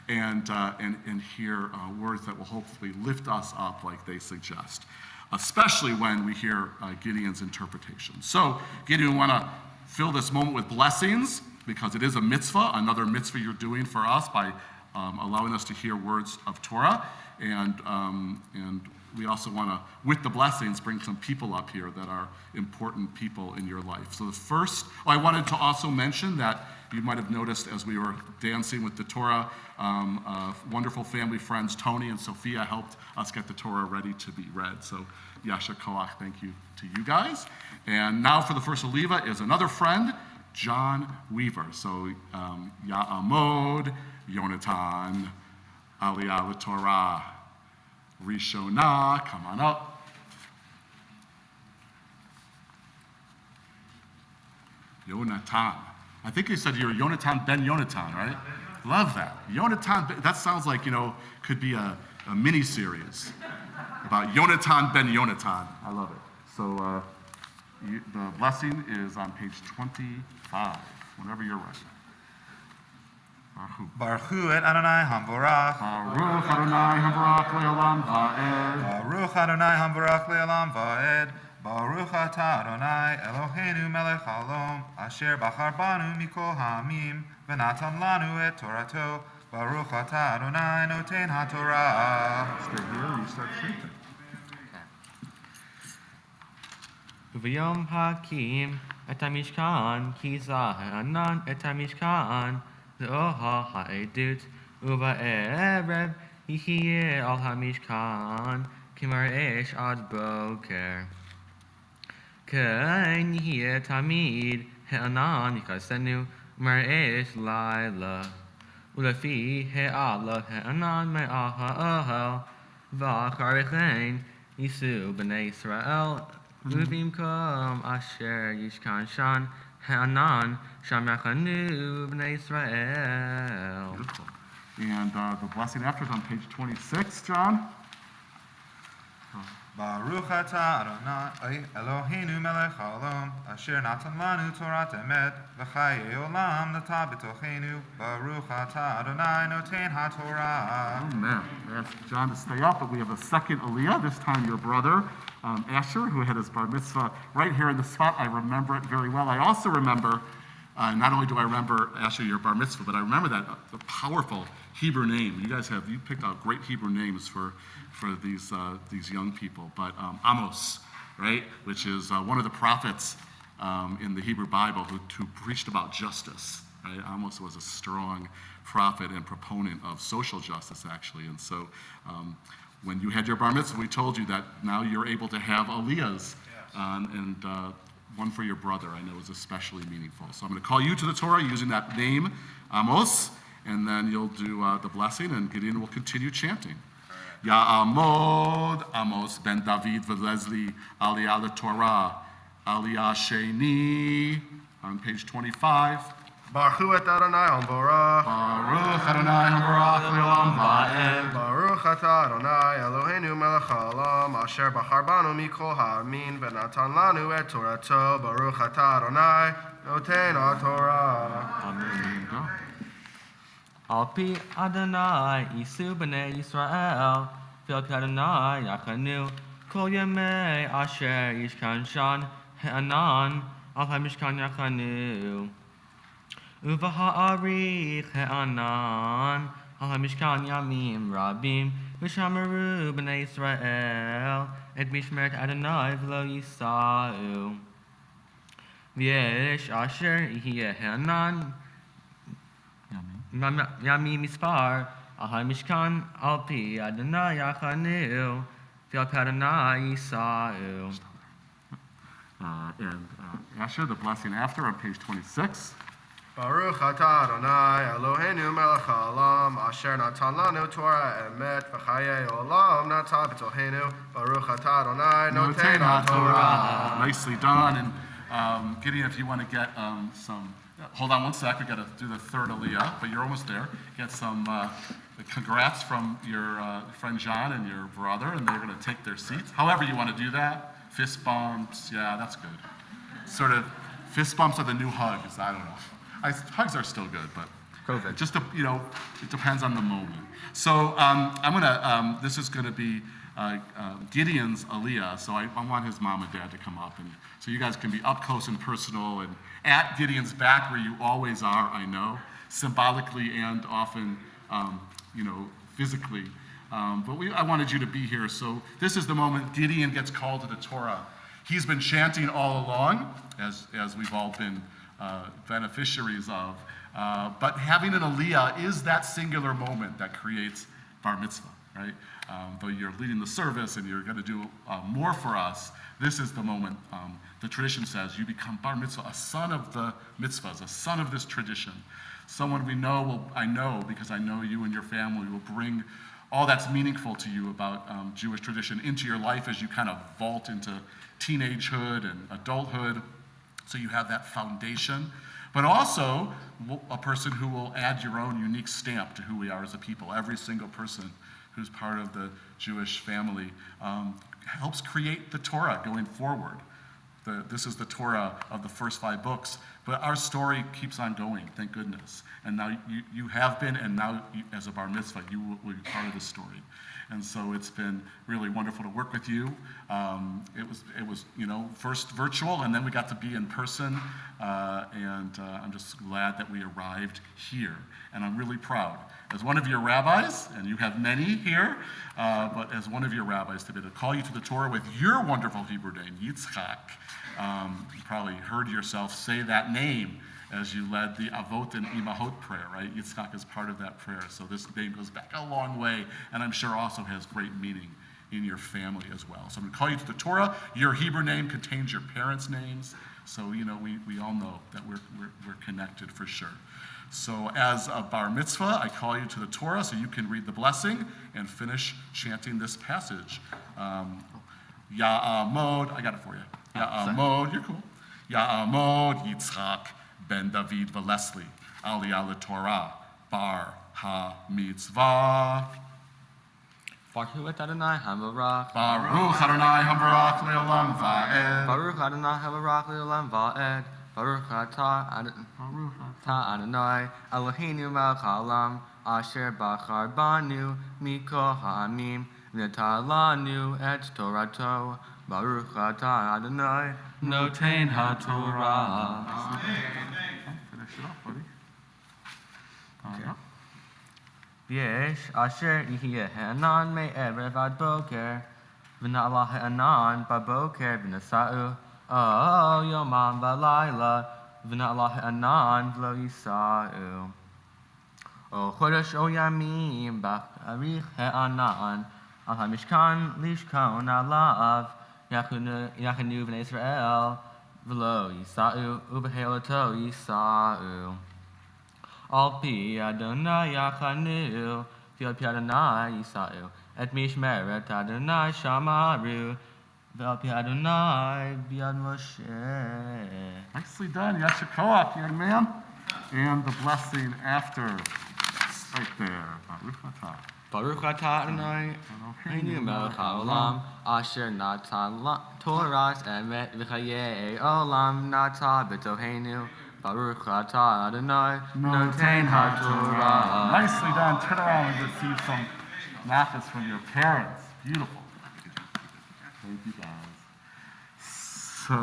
and hear words that will hopefully lift us up like they suggest, especially when we hear Gideon's interpretation. So, Gideon, we want to fill this moment with blessings because it is a mitzvah, another mitzvah you're doing for us by allowing us to hear words of Torah, and we also want to, with the blessings, bring some people up here that are important people in your life. So the first, I wanted to also mention that you might have noticed as we were dancing with the Torah, wonderful family friends, Tony and Sophia, helped us get the Torah ready to be read. So Yasha Koach, thank you to you guys. And now for the first Oliva is another friend, John Weaver. So Ya'amod, Yonatan, Aliyah l'Torah, Rishonah, come on up. Yonatan. I think you said you're Yonatan ben Yonatan, right? Love that. Yonatan, that sounds like, could be a mini series about Yonatan ben Yonatan. I love it. So the blessing is on page 25, whenever you're ready. Baruch Hu et Adonai Hamvorach. Baruch Adonai Hamvorach le'olam va'ed. Baruch Adonai Hamvorach le'olam va'ed. Baruch atah Adonai Eloheinu melech haolam, asher bachar banu mikol ha'amim, v'natan lanu et Torato. Baruch atah Adonai noten haTorah. Stay here and you start chanting. Uvayom hakim et hamishkan ki zahanan et hamishkan le'oha ha'edut uva'erev yihye al hamishkan kimar esh ad boker ken yihye tamid he'anan yikasenu mar esh laila ulefi he'ala he'anan me'aha ohel v'achar v'chein yisu b'nei Israel ובמקום אשר ישכן שם הענן שם יחנו בני ישראל. Beautiful. And the blessing after is on page 26, John. Baruch atah Adonai Eloheinu melech haolam, asher natan lanu Torat emet, v'chayei olam nata b'tochenu. Baruch atah Adonai noten haTorah. Amen. I asked John to stay up, but we have a second Aliyah, this time your brother, Asher, who had his bar mitzvah right here in the spot. I remember it very well. I also remember, not only do I remember, Asher, your bar mitzvah, but I remember that the powerful Hebrew name. You picked out great Hebrew names for these young people. But Amos, right, which is one of the prophets in the Hebrew Bible who preached about justice. Right? Amos was a strong prophet and proponent of social justice, actually. And so when you had your bar mitzvah, we told you that now you're able to have aliyahs, and one for your brother I know is especially meaningful. So I'm going to call you to the Torah using that name, Amos, and then you'll do the blessing, and Gideon will continue chanting. Ya'amod Amos ben David v'Leslie aliyah l'Torah, aliyah sheni, on page 25. Baruch atah Adonai Hamborach. Baruch Adonai Hamborach le'olam va'ed. Baruch atah Adonai Eloheinu melech haolam, asher bachar banu mikol ha'amin, v'natan lanu et Torato. Baruch atah Adonai noten haTorah. Amen. Go. Al pi Adonai yisu b'nei Yisrael, v'al pi Adonai yachanu kol yemei asher yishkan shan he'anan al hamishkan yachanu. Uvaha'arich he'anan al hamishkan yamim rabim v'shamaru b'nei Yisrael et mishmeret Adonai v'lo yisa'u. V'yesh asher yihye he'anan Yami mispar al hamishkan al pi Adonai yachanu v'al pi Adonai yisa'u. And Asher, the blessing after on page 26. Baruch atah Adonai Eloheinu melech haolam, asher natan lanu Torah emet, v'chayei olam nata b'tochenu. Baruch atah Adonai noten haTorah. Nicely done. And Gideon, if you want to get some, hold on one sec, we got to do the third aliyah, but you're almost there. Get some congrats from your friend John and your brother, and they're going to take their seats. However you want to do that. Fist bumps, yeah, that's good. Sort of, fist bumps are the new hugs, I don't know. Hugs are still good, but COVID. just, it depends on the moment. So I'm going to, this is going to be Gideon's aliyah, so I want his mom and dad to come up, and so you guys can be up close and personal and at Gideon's back where you always are, I know, symbolically and often, physically. But I wanted you to be here, so this is the moment Gideon gets called to the Torah. He's been chanting all along, as we've all been beneficiaries of, but having an aliyah is that singular moment that creates bar mitzvah, right? Though you're leading the service and you're going to do more for us, this is the moment, the tradition says, you become bar mitzvah, a son of the mitzvahs, a son of this tradition. Someone I know because I know you and your family will bring all that's meaningful to you about Jewish tradition into your life as you kind of vault into teenagehood and adulthood. So you have that foundation, but also a person who will add your own unique stamp to who we are as a people. Every single person who's part of the Jewish family helps create the Torah going forward. This is the Torah of the first 5 books, But our story keeps on going, thank goodness. And now you have been, and now as a bar mitzvah, you will be part of the story. And so it's been really wonderful to work with you. It was first virtual, and then we got to be in person. I'm just glad that we arrived here. And I'm really proud, as one of your rabbis, and you have many here, but as one of your rabbis, to be able to call you to the Torah with your wonderful Hebrew name, Yitzchak. You probably heard yourself say that name as you led the Avot and Imahot prayer, right? Yitzchak is part of that prayer. So this name goes back a long way, and I'm sure also has great meaning in your family as well. So I'm going to call you to the Torah. Your Hebrew name contains your parents' names. So, we all know that we're connected for sure. So as a bar mitzvah, I call you to the Torah so you can read the blessing and finish chanting this passage. Ya'amod, I got it for you. Ya'amod, you're cool. Ya'amod Yitzchak ben David v'Leslie, Aliyah Torah, bar ha-mitzvah. Baruch Adonai Hamarach. Baruch Adonai Hamarach le'olam va'ed. Baruch Adonai Hamarach le'olam va'ed. Baruch atah Adonai Eloheinu melech haolam asher bachar banu mikol ha'amim v'natan lanu et Torato. Baruch atah Adonai noten haTorah. Finish it off, buddy. V'yesh asher yihye ha'anan me'erev ad boker v'na'ala ha'anan ba'boker v'nasa'u yomam v'layla v'na'ala ha'anan v'lo yisa'u o chodesh o yamim b'arich ha'anan al ha'mishkan lishkon alav yachanu v'nei Israel v'lo yisa'u u'b'he'olato yisa'u Al pi Adonai yachanu, v'al pi Adonai yisa'u, et mishmeret Adonai shamaru, v'al pi Adonai biad Moshe. Nicely done, Yashakoach, young man. And the blessing after, right there. Baruch atah. Baruch atah Adonai, Eloheinu melech haolam, asher natan Toras emet v'chayei olam nata b'toheinu. Baruch atah Adonai, noten haTorah. Nicely done. Turn around and receive some nachas from your parents. Beautiful. Thank you, guys. So,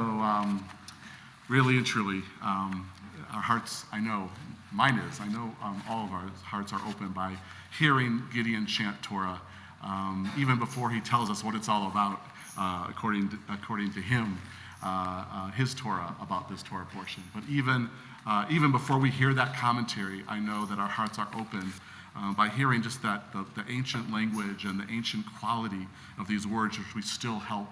really and truly, our hearts, I know, mine is, I know all of our hearts are open by hearing Gideon chant Torah, even before he tells us what it's all about, according to him. His Torah about this Torah portion. But even before we hear that commentary, I know that our hearts are open by hearing just that the ancient language and the ancient quality of these words, which still help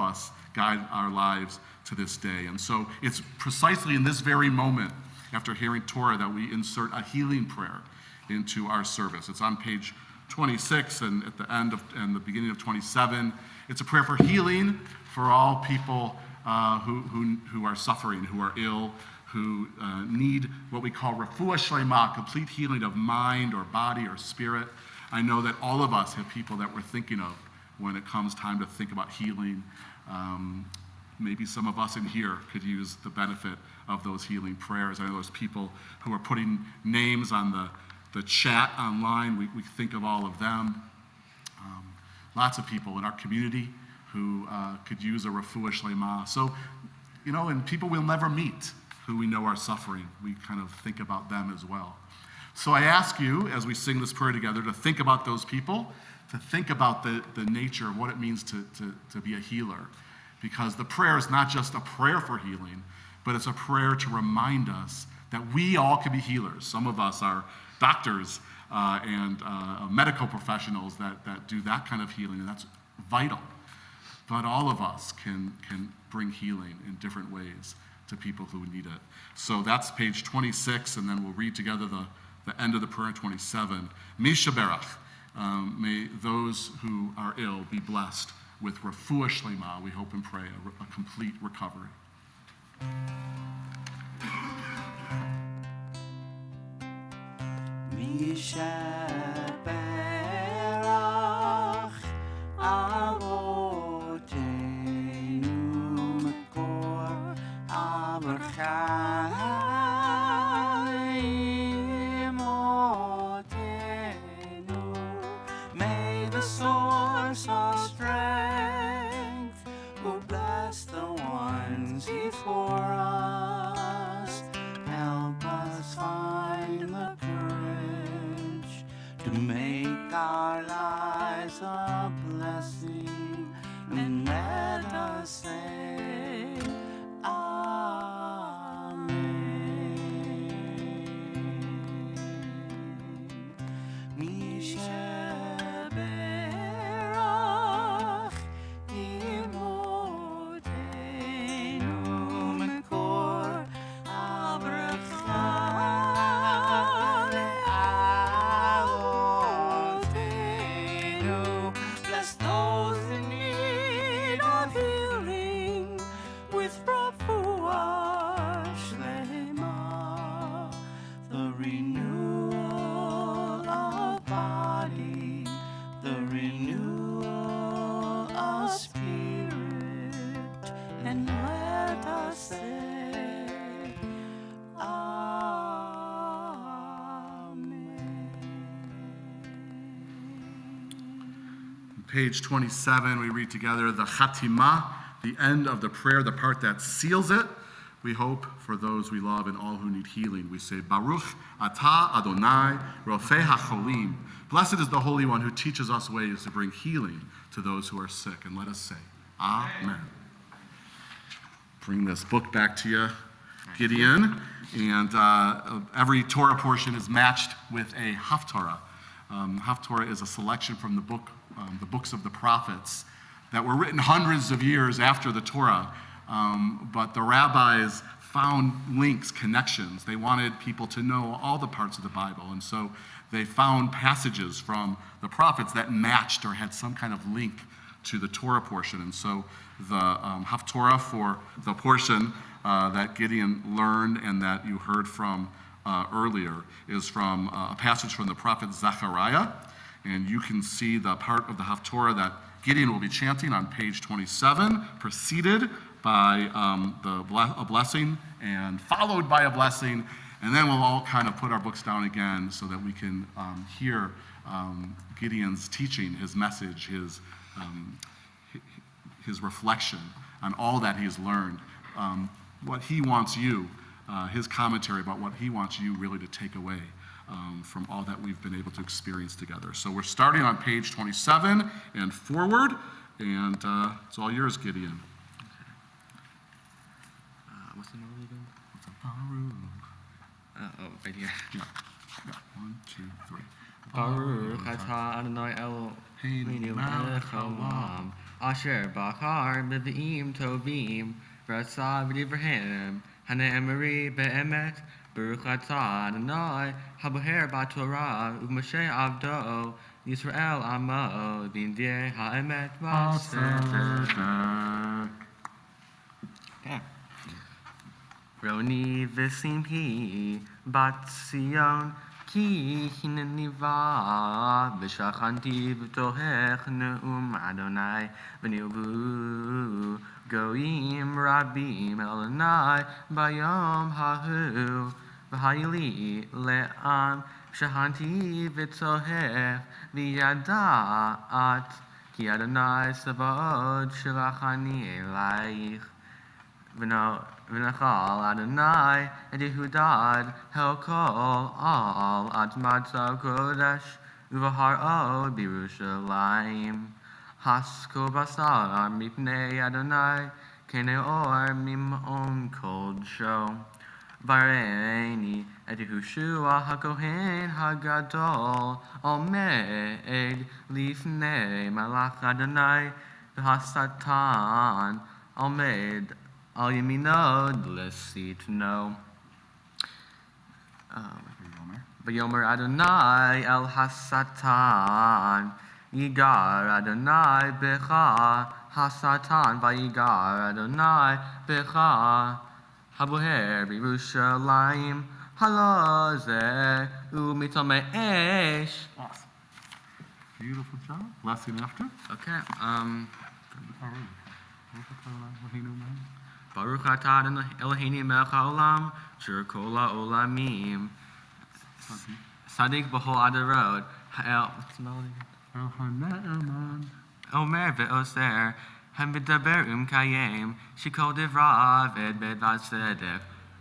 us guide our lives to this day. And so it's precisely in this very moment, after hearing Torah, that we insert a healing prayer into our service. It's on page 26 and at the end and the beginning of 27. It's a prayer for healing for all people who are suffering, who are ill, who need what we call refuah shlema, complete healing of mind or body or spirit. I know that all of us have people that we're thinking of when it comes time to think about healing. Maybe some of us in here could use the benefit of those healing prayers. I know there's people who are putting names on the chat online. We think of all of them. Lots of people in our community who could use a refuah shlema. So, and people we'll never meet who we know are suffering. We kind of think about them as well. So I ask you, as we sing this prayer together, to think about those people, to think about the nature of what it means to be a healer. Because the prayer is not just a prayer for healing, but it's a prayer to remind us that we all can be healers. Some of us are doctors and medical professionals that do that kind of healing, and that's vital. But all of us can bring healing in different ways to people who need it. So that's page 26, and then we'll read together the end of the prayer, 27. Misha Berach, may those who are ill be blessed with refuah shlema, we hope and pray, a complete recovery. Misha Berach Avotenu Mekor Abraham to make our lives a blessing, and let us say, Amen. Misheberach Imotenu Mekor Abracha Le'avotenu. Bless those in need of healing with refuah shlema, the renewal of body, the renewal of spirit, and let us say, Amen. Page 27, we read together the Chatimah, the end of the prayer, the part that seals it. We hope for those we love and all who need healing. We say, Baruch atah Adonai, Rofei HaCholim. Blessed is the Holy One who teaches us ways to bring healing to those who are sick. And let us say, Amen. Bring this book back to you, Gideon. And every Torah portion is matched with a Haftarah. Haftarah is a selection from the books of the prophets that were written hundreds of years after the Torah. But the rabbis found links, connections. They wanted people to know all the parts of the Bible. And so they found passages from the prophets that matched or had some kind of link to the Torah portion. And so the Haftarah for the portion that Gideon learned and that you heard from earlier is from a passage from the prophet Zechariah. And you can see the part of the Haftarah that Gideon will be chanting on page 27, preceded by a blessing and followed by a blessing. And then we'll all kind of put our books down again so that we can hear Gideon's teaching, his message, his reflection on all that he's learned, what he wants you, his commentary about what he wants you really to take away from all that we've been able to experience together. So we're starting on page 27 and forward, and it's all yours, Gideon. What's the note again? Baruch. Right here. Yeah. 1, 2, 3. Baruch atah Adonai Eloheinu melech haolam, asher bachar b'vi'im tovim, v'atzah b'divrayim, hane'emari be'emet, Baruch atah Adonai haboher b'torah, u'moshe avdo, Yisrael amo, v'indiyeh ha'emet v'atzedek. Okay. Roni v'simhi bat Sion, ki hineni va v'shachanti v'tohech ne'um Adonai v'niuvu goyim rabim Elonai bayom hahu v'hayili le'am v'shachanti v'tohech v'yada'at ki Adonai savod shalachani elayich V'nachal Adonai et Yehudad helkol al admatzav kodesh uvaharo b'Yerushalayim hasko basar mipnei Adonai keneor mim'om kodsho Vareini et Yehoshua hakohen hagadol omed lifnei malach Adonai v'hasatan omed Al yamino, let's see to know. Vayomer Adonai el hasatan, yigar Adonai becha, hasatan vayigar Adonai becha, haboher b'Yerushalayim, halozeh u'mitomei esh. Awesome. Beautiful job. Blessing after. Okay. Baruch atah Adonai Eloheinu melech haolam, asher kol ha'olamim, Sadik b'chol adarot, what's the melody? Omer ve'oser, hamiddaber kayem, shekol divrav ed bed v'tzedek,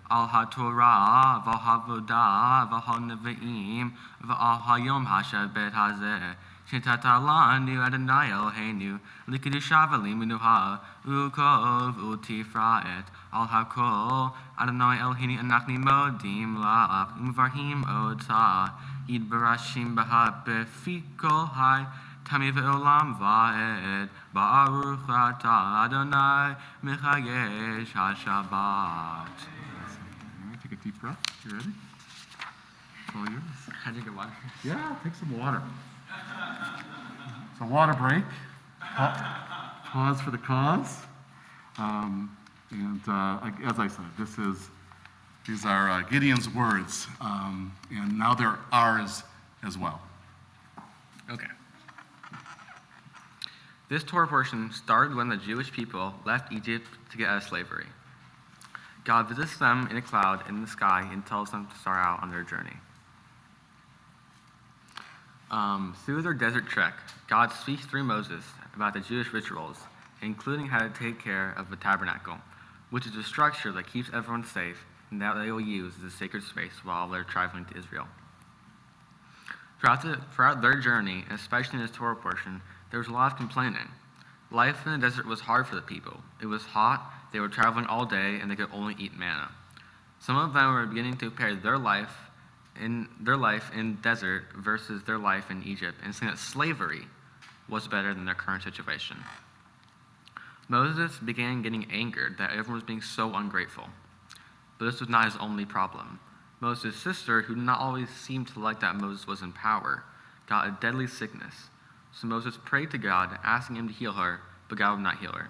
al haTorah, v'al havodah, v'al nevi'im, v'al hayom hashabet hazeh. Shetatalanu Adonai Eloheinu, likidusha v'limenuha, ukov utifraet, al hakol, Adonai Eloheinu anachni modim la'ach, umvarhim otah, yidbarashim b'ha befikol hai, tami ve'olam va'ed, ba'aruch atah Adonai, mechayesh hashabat. All right, take a deep breath. You ready? It's all yours. How do you get water? Yeah, take some water. So water break. Pause for the cause. As I said, These are Gideon's words, and now they're ours as well. Okay. This Torah portion started when the Jewish people left Egypt to get out of slavery. God visits them in a cloud in the sky and tells them to start out on their journey. Through their desert trek, God speaks through Moses about the Jewish rituals, including how to take care of the tabernacle, which is a structure that keeps everyone safe and that they will use as a sacred space while they're traveling to Israel. Throughout their journey, especially in this Torah portion, there was a lot of complaining. Life in the desert was hard for the people. It was hot, they were traveling all day, and they could only eat manna. Some of them were beginning to compare their life in desert versus their life in Egypt, and saying that slavery was better than their current situation. Moses began getting angered that everyone was being so ungrateful. But this was not his only problem. Moses' sister, who did not always seem to like that Moses was in power, got a deadly sickness. So Moses prayed to God, asking him to heal her, but God would not heal her.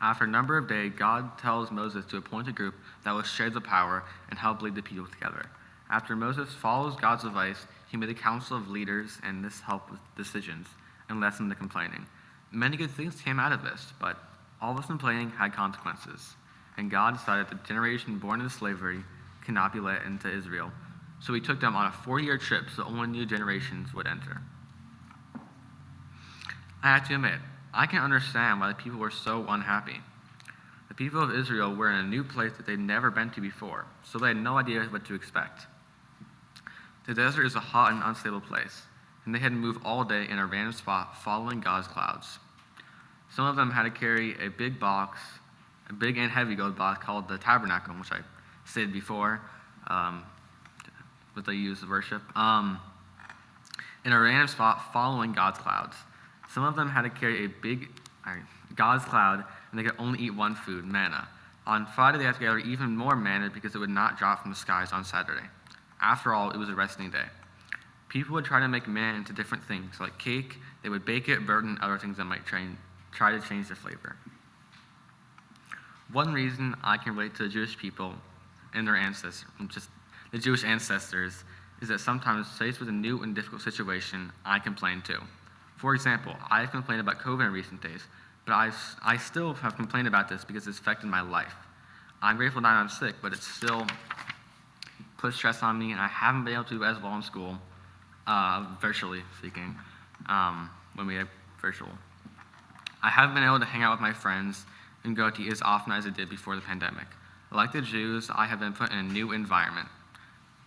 After a number of days, God tells Moses to appoint a group that will share the power and help lead the people together. After Moses follows God's advice, he made a council of leaders, and this helped with decisions and lessened the complaining. Many good things came out of this, but all this complaining had consequences. And God decided the generation born into slavery cannot be let into Israel. So he took them on a 40-year trip so only new generations would enter. I have to admit, I can understand why the people were so unhappy. The people of Israel were in a new place that they'd never been to before, so they had no idea what to expect. The desert is a hot and unstable place, and they had to move all day in a random spot following God's clouds. Some of them had to carry a big and heavy gold box called the tabernacle, which I said before, what they use to worship, in a random spot following God's clouds. Some of them had to carry God's cloud, and they could only eat one food, manna. On Friday, they had to gather even more manna because it would not drop from the skies on Saturday. After all, it was a resting day. People would try to make manna into different things, like cake. They would bake it, burn it, and other things that might try to change the flavor. One reason I can relate to the Jewish people and their ancestors, just the Jewish ancestors, is that sometimes faced with a new and difficult situation, I complain too. For example, I've complained about COVID in recent days, but I still have complained about this because it's affected my life. I'm grateful that I'm sick, but it's still put stress on me, and I haven't been able to do as well in school, virtually speaking, when we had virtual. I haven't been able to hang out with my friends and go to eat as often as I did before the pandemic. Like the Jews, I have been put in a new environment.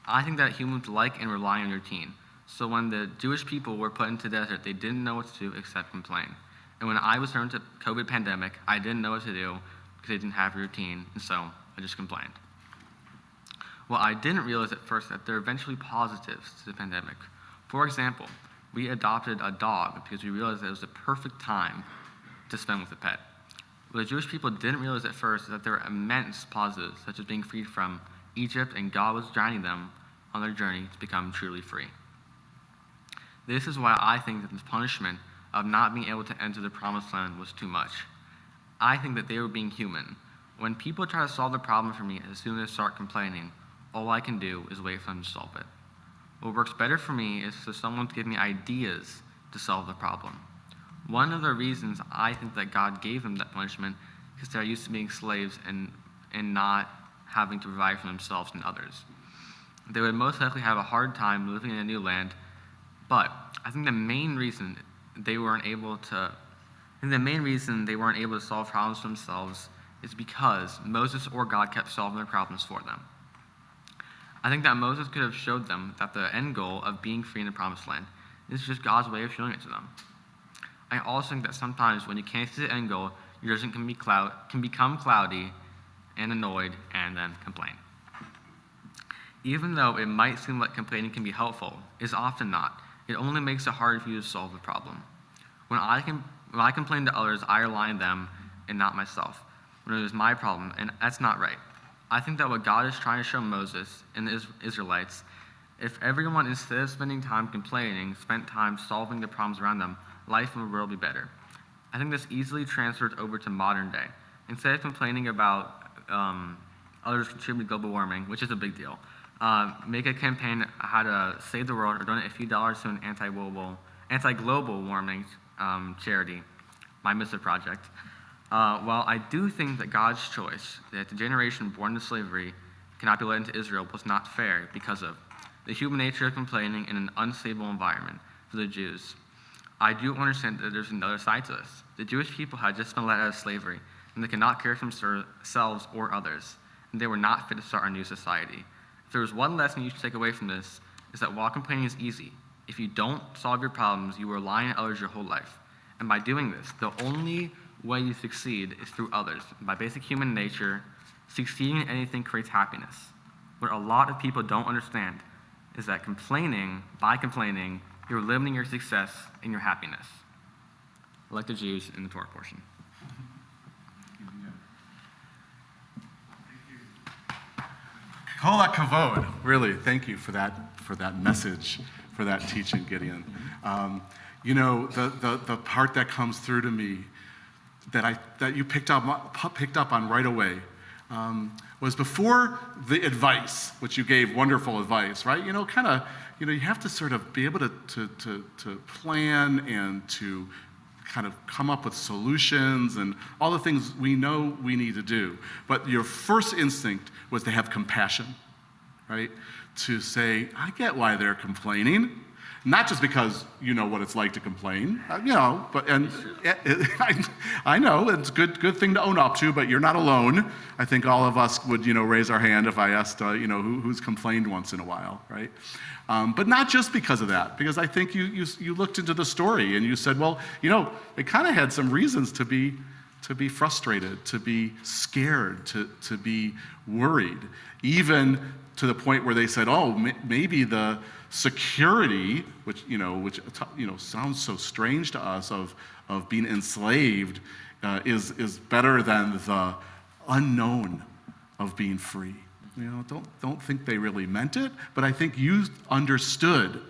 I think that humans like and rely on routine. So when the Jewish people were put into the desert, they didn't know what to do except complain. And when I was thrown into COVID pandemic, I didn't know what to do because I didn't have a routine, and so I just complained. Well, I didn't realize at first that there are eventually positives to the pandemic. For example, we adopted a dog because we realized that it was the perfect time to spend with a pet. What the Jewish people didn't realize at first is that there were immense positives, such as being freed from Egypt, and God was guiding them on their journey to become truly free. This is why I think that the punishment of not being able to enter the promised land was too much. I think that they were being human. When people try to solve the problem for me, as soon as they start complaining, all I can do is wait for them to solve it. What works better for me is for someone to give me ideas to solve the problem. One of the reasons I think that God gave them that punishment is they're used to being slaves and not having to provide for themselves and others. They would most likely have a hard time living in a new land, but I think the main reason they weren't able to solve problems for themselves is because Moses or God kept solving their problems for them. I think that Moses could have showed them that the end goal of being free in the promised land is just God's way of showing it to them. I also think that sometimes when you can't see the end goal, your vision can become cloudy and annoyed and then complain. Even though it might seem like complaining can be helpful, it's often not. It only makes it harder for you to solve the problem. When I complain to others, I rely on them and not myself, when it is my problem, and that's not right. I think that what God is trying to show Moses and the Israelites, if everyone, instead of spending time complaining, spent time solving the problems around them, life in the world would be better. I think this easily transfers over to modern day. Instead of complaining about others contributing to global warming, which is a big deal, make a campaign how to save the world or donate a few dollars to an anti-global warming charity, my Mitzvah project. While I do think that God's choice that the generation born into slavery cannot be led into Israel was not fair because of the human nature of complaining in an unstable environment for the Jews, I do understand that there's another side to this. The Jewish people had just been let out of slavery, and they could not care for themselves or others, and they were not fit to start a new society. If there was one lesson you should take away from this, is that while complaining is easy, if you don't solve your problems, you will rely on others your whole life. And by doing this, the only way you succeed is through others. By basic human nature, succeeding in anything creates happiness. What a lot of people don't understand is that by complaining, you're limiting your success and your happiness, like the Jews in the Torah portion. Kol hakavod. Really, thank you for that message, for that teaching, Gideon. The part that comes through to me that you picked up on right away was before the advice, which you gave wonderful advice, right? You have to sort of be able to plan and to kind of come up with solutions and all the things we know we need to do. But your first instinct was to have compassion, right? To say, I get why they're complaining. Not just because you know what it's like to complain, I know it's a good thing to own up to, but you're not alone. I think all of us would, raise our hand if I asked, who's complained once in a while, right? But not just because of that, because I think you looked into the story and you said, well, they kind of had some reasons to be frustrated, to be scared, to be worried, even to the point where they said, oh, maybe the security, which sounds so strange to us, of being enslaved, is better than the unknown of being free. Don't think they really meant it, but I think you understood.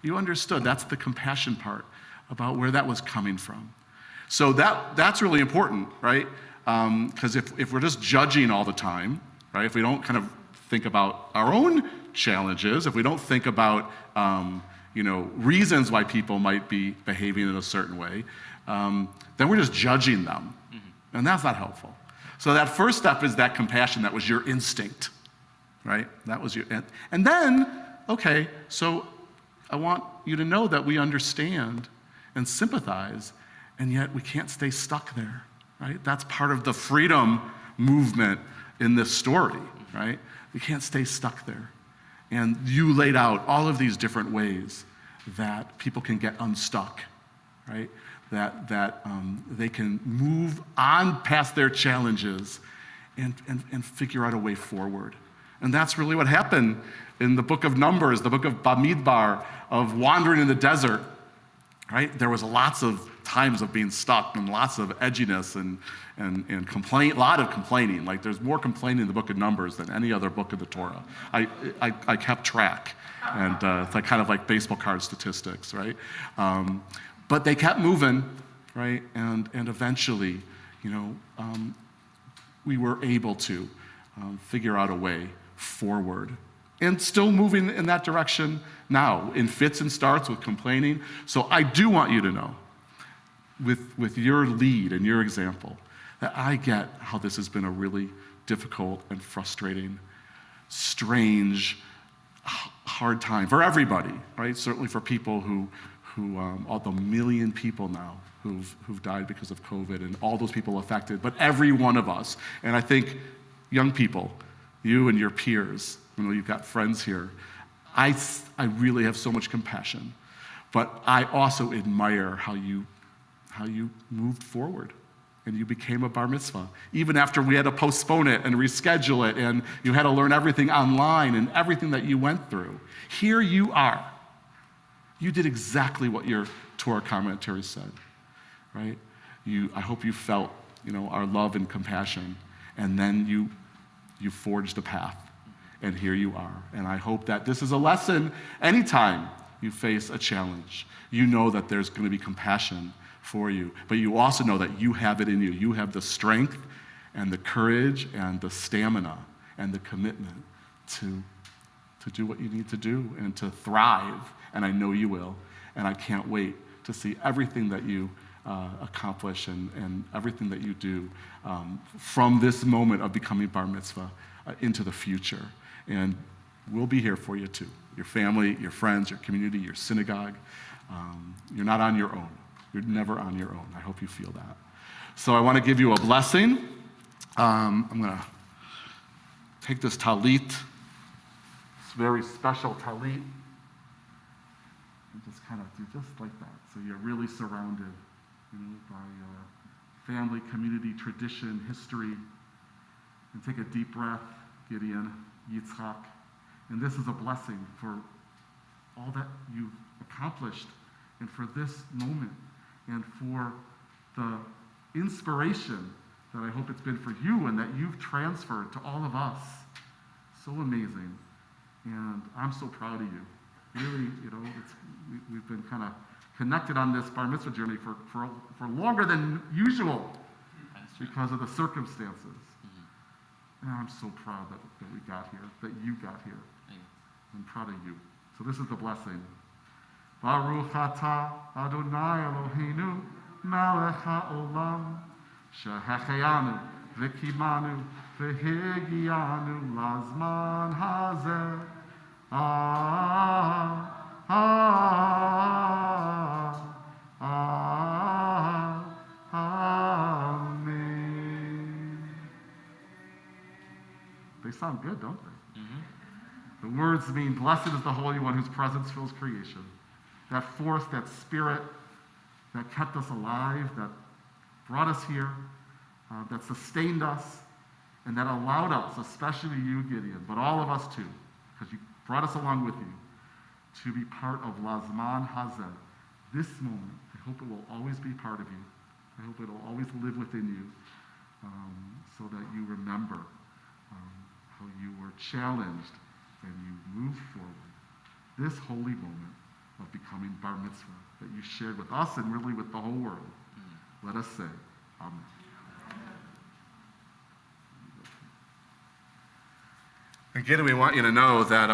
You understood. That's the compassion part about where that was coming from. So that's really important, right? Because if we're just judging all the time, right? If we don't kind of think about our own challenges, if we don't think about reasons why people might be behaving in a certain way, then we're just judging them, and that's not helpful. So that first step is that compassion. That was your instinct, right? That was and then, okay, so I want you to know that we understand and sympathize, and yet we can't stay stuck there, right? That's part of the freedom movement in this story, right? We can't stay stuck there. And you laid out all of these different ways that people can get unstuck, right? That they can move on past their challenges and figure out a way forward. And that's really what happened in the book of Numbers, the book of Bamidbar, of wandering in the desert, right? There was lots of times of being stuck and lots of edginess and a lot of complaining. Like there's more complaining in the book of Numbers than any other book of the Torah. I kept track, and it's like kind of like baseball card statistics, right? But they kept moving, right? And eventually, we were able to figure out a way forward. And still moving in that direction now, in fits and starts with complaining. So I do want you to know, with your lead and your example, that I get how this has been a really difficult and frustrating, strange, hard time for everybody, right? Certainly for people who all the million people now who've died because of COVID and all those people affected, but every one of us. And I think young people, you and your peers, you've got friends here, I really have so much compassion, but I also admire how you moved forward and you became a bar mitzvah, even after we had to postpone it and reschedule it, and you had to learn everything online and everything that you went through. Here you are. You did exactly what your Torah commentary said, right? I hope you felt, our love and compassion, and then you forged a path, and here you are. And I hope that this is a lesson anytime you face a challenge. You know that there's going to be compassion for you, but you also know that you have it in you. You have the strength and the courage and the stamina and the commitment to do what you need to do and to thrive, and I know you will, and I can't wait to see everything that you accomplish and everything that you do from this moment of becoming bar mitzvah into the future. And we'll be here for you too. Your family, your friends, your community, your synagogue. You're not on your own. You're never on your own. I hope you feel that. So I want to give you a blessing. I'm going to take this talit, this very special talit, and just kind of do just like that. So you're really surrounded by family, community, tradition, history. And take a deep breath, Gideon, Yitzchak. And this is a blessing for all that you've accomplished and for this moment and for the inspiration that I hope it's been for you and that you've transferred to all of us. So amazing. And I'm so proud of you. Really, we've been kind of connected on this bar mitzvah journey for longer than usual because of the circumstances. And I'm so proud that we got here, that you got here. I'm proud of you. So this is the blessing. Baruch atah Adonai Eloheinu melech haolam shehecheyanu v'kimanu v'higianu lazman hazeh. Amen. They sound good, don't they? Mm-hmm. The words mean, blessed is the Holy One whose presence fills creation. That force, that spirit that kept us alive, that brought us here, that sustained us, and that allowed us, especially you, Gideon, but all of us too, because you brought us along with you, to be part of Lazman Hazeh. This moment, I hope it will always be part of you. I hope it will always live within you, so that you remember how you were challenged and you moved forward. This holy moment of becoming bar mitzvah that you shared with us and really with the whole world. Let us say, Amen. And Gideon, we want you to know that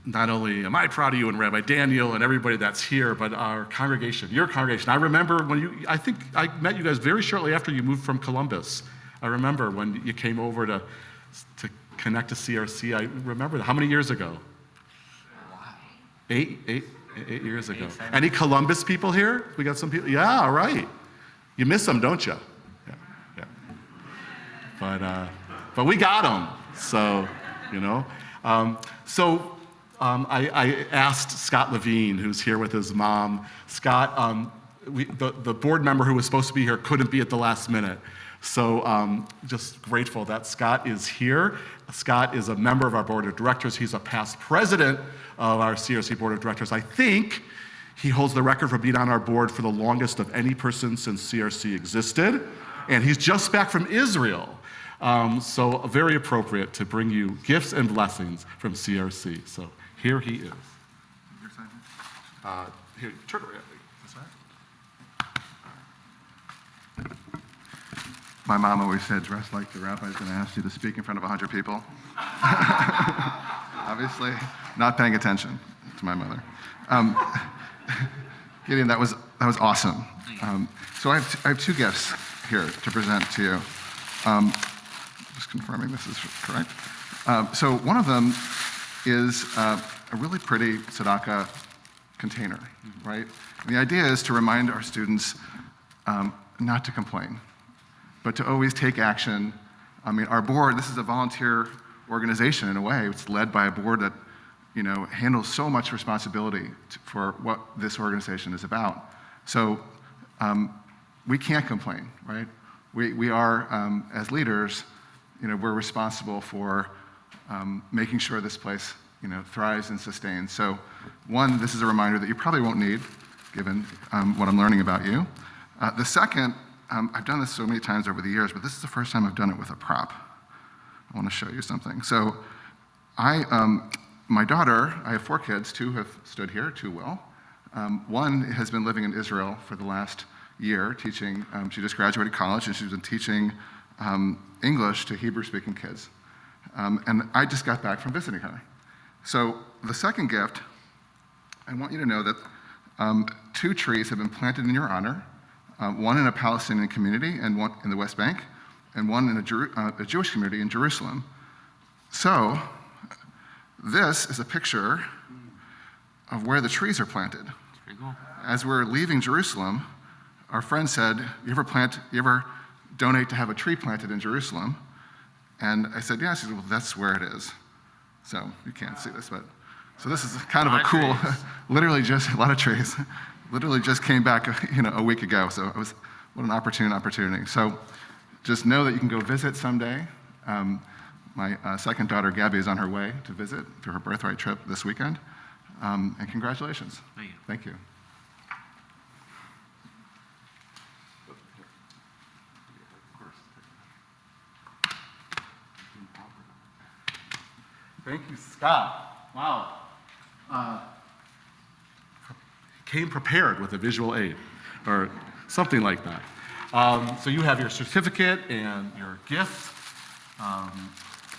not only am I proud of you and Rabbi Daniel and everybody that's here, but our congregation, your congregation. I remember when I think I met you guys very shortly after you moved from Columbus. I remember when you came over to connect to CRC. I remember that. How many years ago? Wow. Eight years ago. Any Columbus people here? We got some people? Yeah, all right. You miss them, don't you? Yeah. But we got them. So, I asked Scott Levine, who's here with his mom. Scott, the board member who was supposed to be here couldn't be at the last minute. So just grateful that Scott is here. Scott is a member of our board of directors. He's a past president of our CRC board of directors. I think he holds the record for being on our board for the longest of any person since CRC existed. And he's just back from Israel. So very appropriate to bring you gifts and blessings from CRC. So here he is. Your sign here? Here, turn around. That's right. My mom always said, dress like the rabbi's going to ask you to speak in front of 100 people. Obviously, not paying attention to my mother. Gideon, that was awesome. So I have two gifts here to present to you. Just confirming this is correct. So one of them is a really pretty tzedakah container, right? And the idea is to remind our students not to complain, but to always take action. I mean, our board, this is a volunteer organization in a way. It's led by a board that, handles so much responsibility for what this organization is about. So we can't complain, right? We are, as leaders, we're responsible for making sure this place, thrives and sustains. So one, this is a reminder that you probably won't need, given what I'm learning about you. The second, I've done this so many times over the years, but this is the first time I've done it with a prop. I want to show you something. So my daughter, I have 4 kids, 2 have stood here, 2 will. One has been living in Israel for the last year, teaching, she just graduated college, and she's been teaching English to Hebrew-speaking kids. And I just got back from visiting her. So the second gift, I want you to know that 2 trees have been planted in your honor, one in a Palestinian community and one in the West Bank, and one in a Jewish community in Jerusalem. So this is a picture of where the trees are planted. That's pretty cool. As we're leaving Jerusalem, our friend said, you ever donate to have a tree planted in Jerusalem? And I said, yeah. She said, well, that's where it is. So you can't see this, but, so this is kind of a cool, literally just, a lot of trees, literally just came back, a week ago. So it was, what an opportunity. So just know that you can go visit someday. My second daughter, Gabby, is on her way to visit for her birthright trip this weekend. And congratulations. Thank you. Thank you. Thank you, Scott. Wow. Came prepared with a visual aid, or something like that. So you have your certificate and your gift.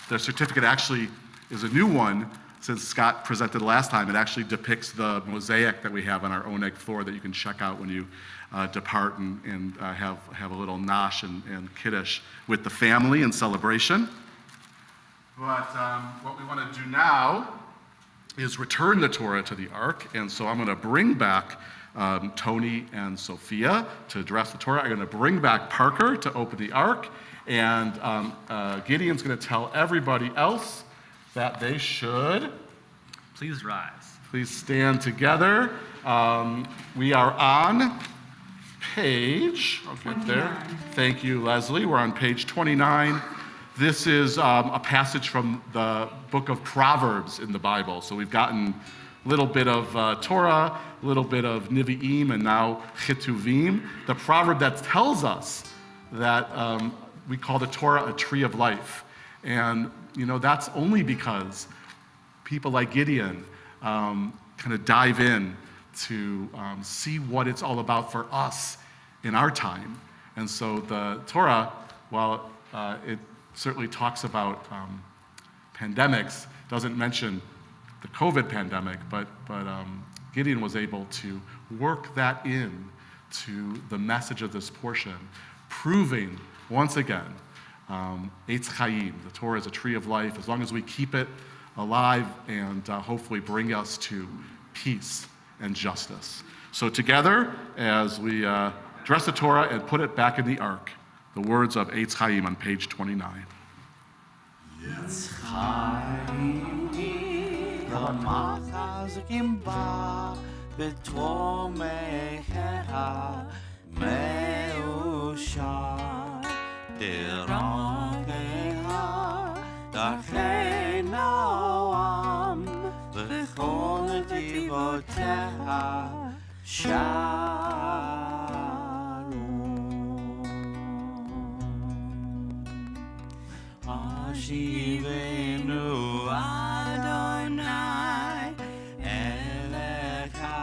The certificate actually is a new one since Scott presented last time. It actually depicts the mosaic that we have on our Oneg floor that you can check out when you depart and have a little nosh and kiddush with the family in celebration. But what we want to do now is return the Torah to the Ark, and so I'm going to bring back Tony and Sophia to address the Torah. I'm going to bring back Parker to open the Ark, and Gideon's going to tell everybody else that they should Please rise. please stand together. We are on page, I'll get there. Thank you, Leslie. We're on page 29. This is a passage from the book of Proverbs in the Bible. So we've gotten a little bit of Torah, a little bit of Nevi'im, and now Chituvim. The proverb that tells us that we call the Torah a tree of life. And, that's only because people like Gideon kind of dive in to see what it's all about for us in our time. And so the Torah, while it certainly talks about pandemics, doesn't mention the COVID pandemic, but Gideon was able to work that in to the message of this portion, proving once again, Eitz Chaim, the Torah is a tree of life, as long as we keep it alive and hopefully bring us to peace and justice. So together, as we address the Torah and put it back in the Ark, the words of Eitz Chaim on page 29. Eitz Chaim, v'machazkim ba b'tomecha me'ushar derageha darchei noam v'chol netivoteha Ashivenu Adonai Elecha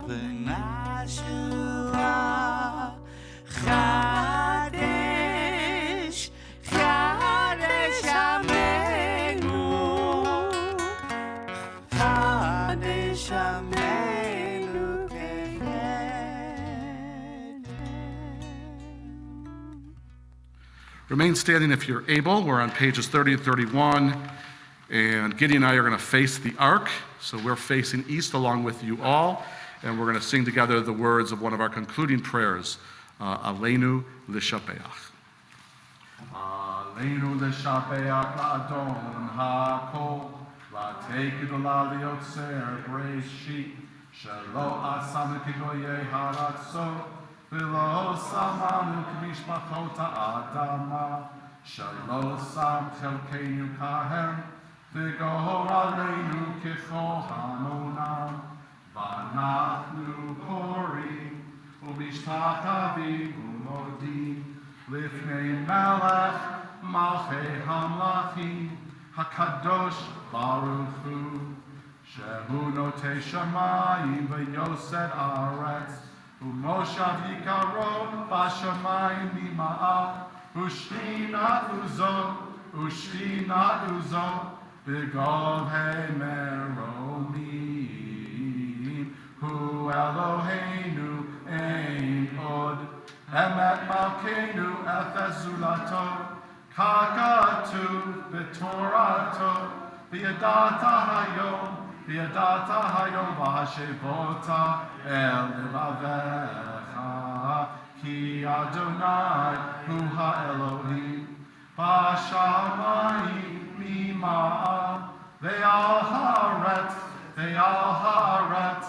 v'nashua Chadesh Chadesh Amenu Chadesh Amenu Remain standing if you're able. We're on pages 30 and 31. And Gideon and I are going to face the ark. So we're facing east along with you all. And we're going to sing together the words of one of our concluding prayers, Aleinu L'Shapeach. Aleinu L'Shapeach La'adon HaKol, La'tekid La'liotzer Breshit, Shelo Asam Kigoye Haratzot, V'lo Samanu K'mishpachot Ha'adama, Shelo Sam Chelkeinu Kahem, V'gohor Aleinu K'chohanonam, V'anachnu Korim, U'mishtachavim U'modim, Lifnei Melech, Malchei Hamlachim, Hakadosh Baruch Hu, Shehu Notei Shamayim V'Yosed Aretz, U'moshav Yikaron B'Shamayim Nima'ah, U'shtinat Uzo, B'gov Hei Meromim, Hu Eloheinu Ein Od, Emet Malkeinu Efes Zulato, Kakatu B'Torato, V'yadata Hayom V'Hashevota El Levavecha, Ki Adonai Hu HaElohim, B'Shamayim Mima'ah, Ve'al Haaretz,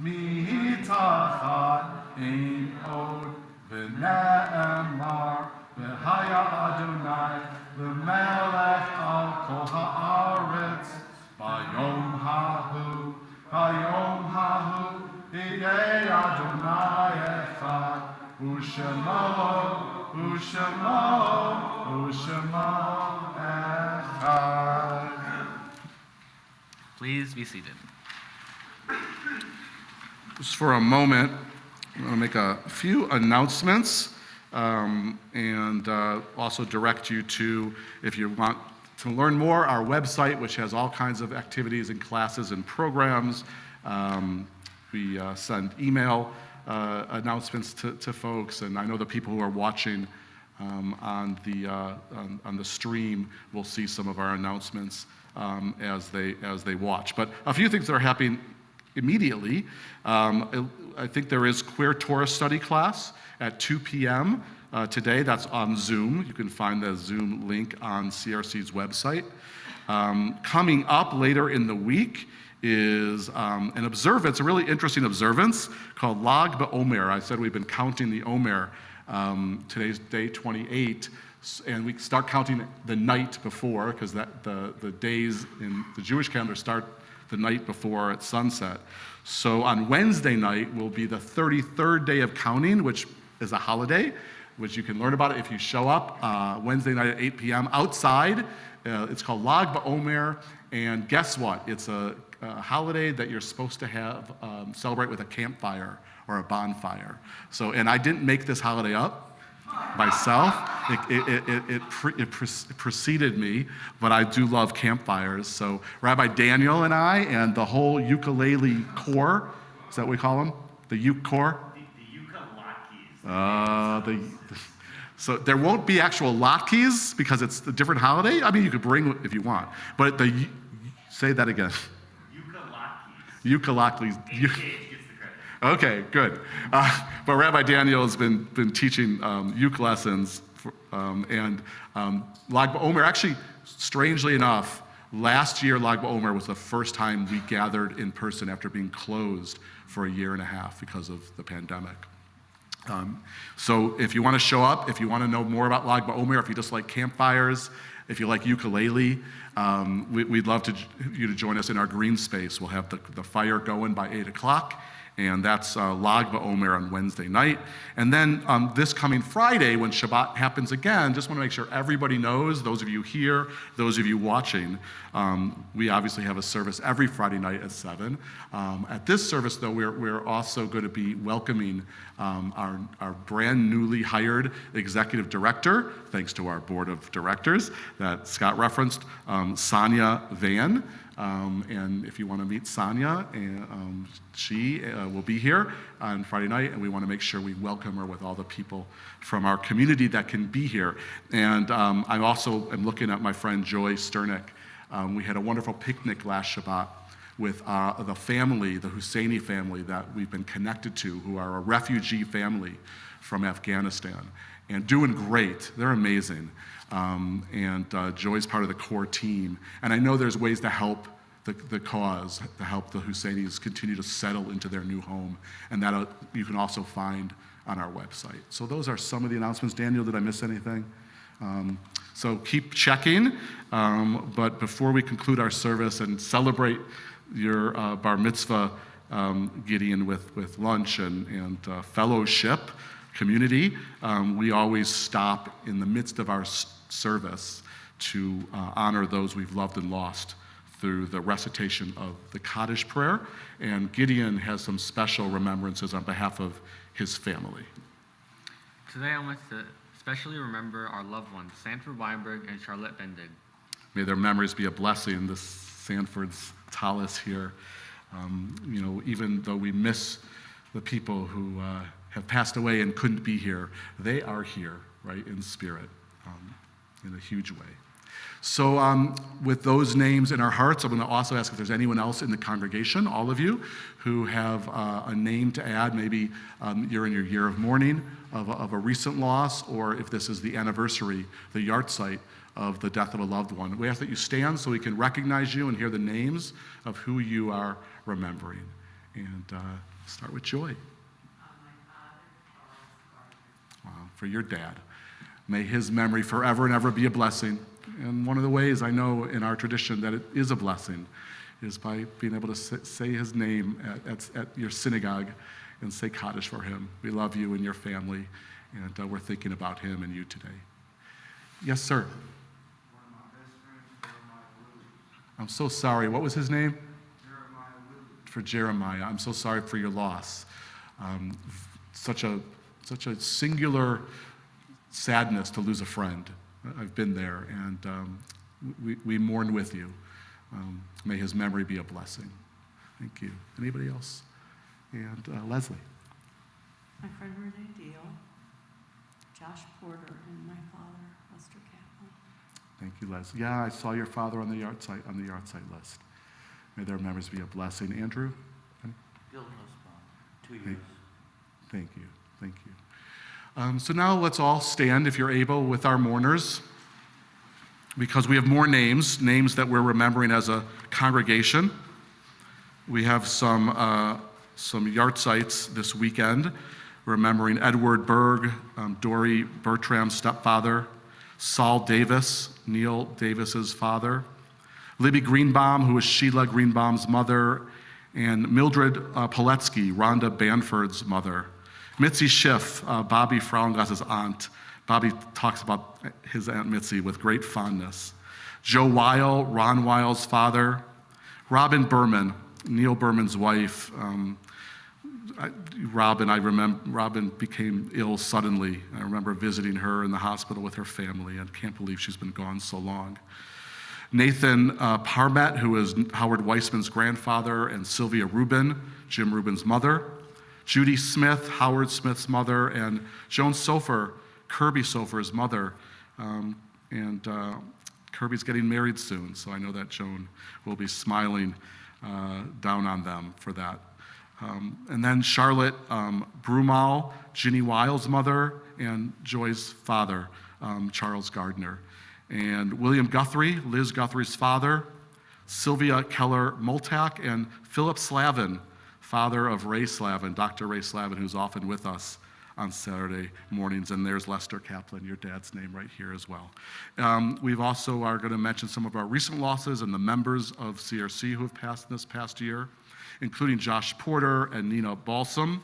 Mitachat Ein Od, V'ne'emar, V'haya Adonai, V'melech al kol haaretz, V'yom hahu, Yeh Adonai echad, U'shemo echad. Please be seated. Just for a moment, I'm going to make a few announcements and also direct you to, if you want to learn more, our website, which has all kinds of activities and classes and programs. We send email announcements to folks, and I know the people who are watching on the stream will see some of our announcements as they watch. But a few things that are happening immediately. I think there is Queer Torah Study class at 2 p.m. Today. That's on Zoom. You can find the Zoom link on CRC's website. Coming up later in the week is an observance, a really interesting observance called Lag BaOmer. I said we've been counting the Omer. Today's day 28, and we start counting the night before, because the days in the Jewish calendar start the night before at sunset. So on Wednesday night will be the 33rd day of counting, which is a holiday, which you can learn about it if you show up Wednesday night at 8 p.m. outside. It's called Lag BaOmer, and guess what? It's a holiday that you're supposed to have celebrate with a campfire or a bonfire. So, and I didn't make this holiday up myself. It preceded me, but I do love campfires. So Rabbi Daniel and I and the whole ukulele corps, is that what we call them? The uke corps? The ukulakis. So there won't be actual latkes because it's a different holiday. I mean, you could bring if you want, but say that again. Ukulakis. Okay, good. But Rabbi Daniel has been teaching uke lessons, and Lag BaOmer, actually, strangely enough, last year Lag BaOmer was the first time we gathered in person after being closed for a year and a half because of the pandemic. So if you want to show up, if you want to know more about Lag BaOmer, if you just like campfires, if you like ukulele, we'd love you to join us in our green space. We'll have the fire going by 8 o'clock. And that's Lag BaOmer on Wednesday night. And then this coming Friday, when Shabbat happens again, just want to make sure everybody knows, those of you here, those of you watching, we obviously have a service every Friday night at 7. At this service, though, we're also going to be welcoming our brand newly hired executive director, thanks to our board of directors that Scott referenced, Sonia Van. And if you want to meet Sonia, she will be here on Friday night, and we want to make sure we welcome her with all the people from our community that can be here. And I also am looking at my friend Joy Sternick, We had a wonderful picnic last Shabbat with the family, the Husseini family that we've been connected to, who are a refugee family from Afghanistan, and doing great. They're amazing. Joy's part of the core team. And I know there's ways to help the cause, to help the Husseinis continue to settle into their new home, and that you can also find on our website. So those are some of the announcements. Daniel, did I miss anything? So keep checking, but before we conclude our service and celebrate your bar mitzvah, Gideon, with lunch and fellowship, community, we always stop in the midst of our service to honor those we've loved and lost through the recitation of the Kaddish prayer, and Gideon has some special remembrances on behalf of his family. Today I want to especially remember our loved ones, Sanford Weinberg and Charlotte Bendig. May their memories be a blessing. This Sanford's tallis here. Even though we miss the people who have passed away and couldn't be here, they are here, right, in spirit, in a huge way. So with those names in our hearts, I'm going to also ask if there's anyone else in the congregation, all of you, who have a name to add. Maybe you're in your year of mourning of a recent loss, or if this is the anniversary, the yahrzeit of the death of a loved one. We ask that you stand so we can recognize you and hear the names of who you are remembering. And start with Joy. Wow, for your dad. May his memory forever and ever be a blessing. And one of the ways I know in our tradition that it is a blessing is by being able to say his name at your synagogue and say Kaddish for him. We love you and your family, and we're thinking about him and you today. Yes, sir. I'm so sorry. What was his name? For Jeremiah. I'm so sorry for your loss. Such a singular sadness to lose a friend. I've been there, and we mourn with you. May his memory be a blessing. Thank you. Anybody else? And Leslie. My friend Renee Deal, Josh Porter, and my father, Lester Kaplan. Thank you, Leslie. Yeah, I saw your father on the yahrzeit list. May their memories be a blessing. Andrew? Bill Nussbaum, 2 years. Thank you. Thank you. So now let's all stand, if you're able, with our mourners, because we have more names that we're remembering as a congregation. We have some yahrzeits this weekend, remembering Edward Berg, Dory Bertram's stepfather, Saul Davis, Neil Davis's father, Libby Greenbaum, who is Sheila Greenbaum's mother, and Mildred Poletsky, Rhonda Banford's mother. Mitzi Schiff, Bobby Frauengass's aunt. Bobby talks about his Aunt Mitzi with great fondness. Joe Weil, Ron Weil's father. Robin Berman, Neil Berman's wife. Robin became ill suddenly. I remember visiting her in the hospital with her family, and can't believe she's been gone so long. Nathan Parmet, who is Howard Weissman's grandfather, and Sylvia Rubin, Jim Rubin's mother. Judy Smith, Howard Smith's mother, and Joan Sofer, Kirby Sofer's mother. Kirby's getting married soon, so I know that Joan will be smiling down on them for that. And then Charlotte Brumal, Ginny Wiles' mother, and Joy's father, Charles Gardner. And William Guthrie, Liz Guthrie's father, Sylvia Keller Moltak, and Philip Slavin, father of Ray Slavin, Dr. Ray Slavin, who's often with us on Saturday mornings. And there's Lester Kaplan, your dad's name right here as well. We've also are going to mention some of our recent losses and the members of CRC who have passed this past year, including Josh Porter and Nina Balsam,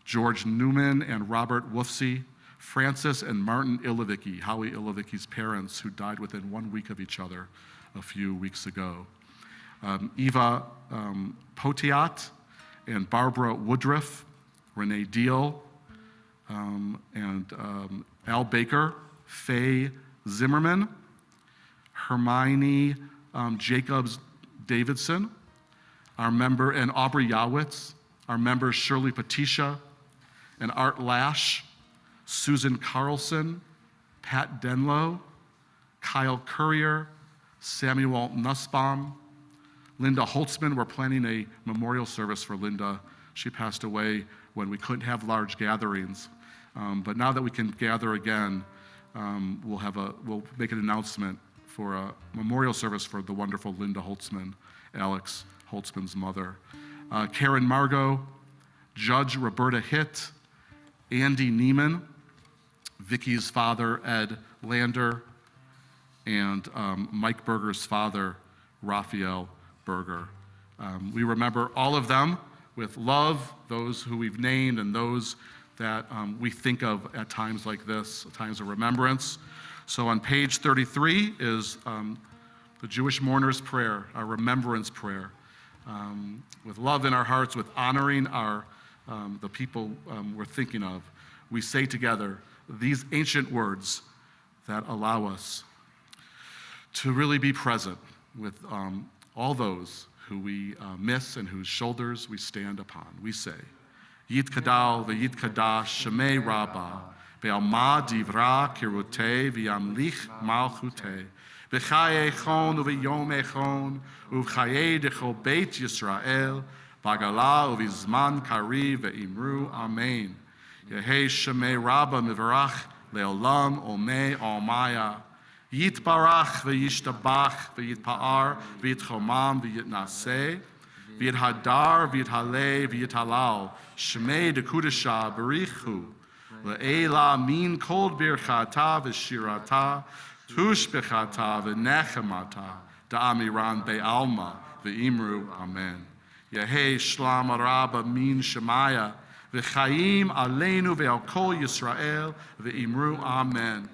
George Newman and Robert Wolfsey, Francis and Martin Ilovicki, Howie Ilovicki's parents, who died within 1 week of each other a few weeks ago. Eva Potiat and Barbara Woodruff, Renee Deal, and Al Baker, Faye Zimmerman, Hermione Jacobs Davidson, our member, and Aubrey Yawitz, our members Shirley Patisha and Art Lash, Susan Carlson, Pat Denlow, Kyle Currier, Samuel Nussbaum, Linda Holtzman. We're planning a memorial service for Linda. She passed away when we couldn't have large gatherings. But now that we can gather again, we'll make an announcement for a memorial service for the wonderful Linda Holtzman, Alex Holtzman's mother. Karen Margot, Judge Roberta Hitt, Andy Neiman, Vicky's father, Ed Lander, and Mike Berger's father, Raphael Berger. We remember all of them with love, those who we've named and those that we think of at times like this, times of remembrance. So on page 33 is the Jewish mourner's prayer, our remembrance prayer. With love in our hearts, with honoring the people we're thinking of, we say together these ancient words that allow us to really be present with all those who we miss and whose shoulders we stand upon. We say, Yitkadal v'yitkadash shemei Rabbah, ve'alma divra kirutei v'yamlich malchutei, v'chaye echon u'v'yom echon, u'v'chaye dechol beit Yisrael, v'agala u'v'zman kari ve'imru amen. Yehei shemei Rabbah mivarach le'olam omei almaya, Yitbarach v'yishtabach v'yitpa'ar v'yitchomam v'yitnaseh v'yithadar v'yithaleh v'yithalal shmei dekudesha berichu le'ela min kol birchata v'shirata tushbechata v'nechemata da'amiran be'alma v'imru amen. Yehei shlam araba min shemaya v'chaim aleinu ve'al kol Yisrael v'imru amen.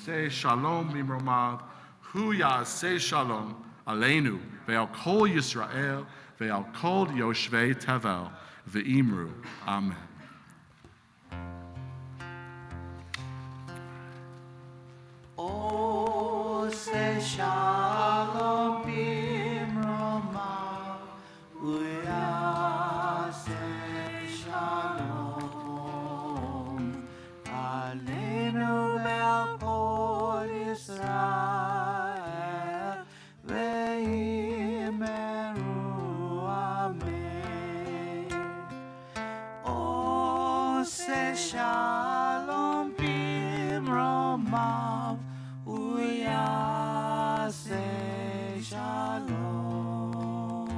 Say shalom mimromav, hu ya'aseh shalom aleinu ve'al kol Yisrael ve'al kol yoshvei tevel ve'imru amen. Oh, say shalom mimromav, hu ya'aseh shalom aleinu ve'al Israel ve'imeru amen. Oh, say shalom bimromav, uyaseh shalom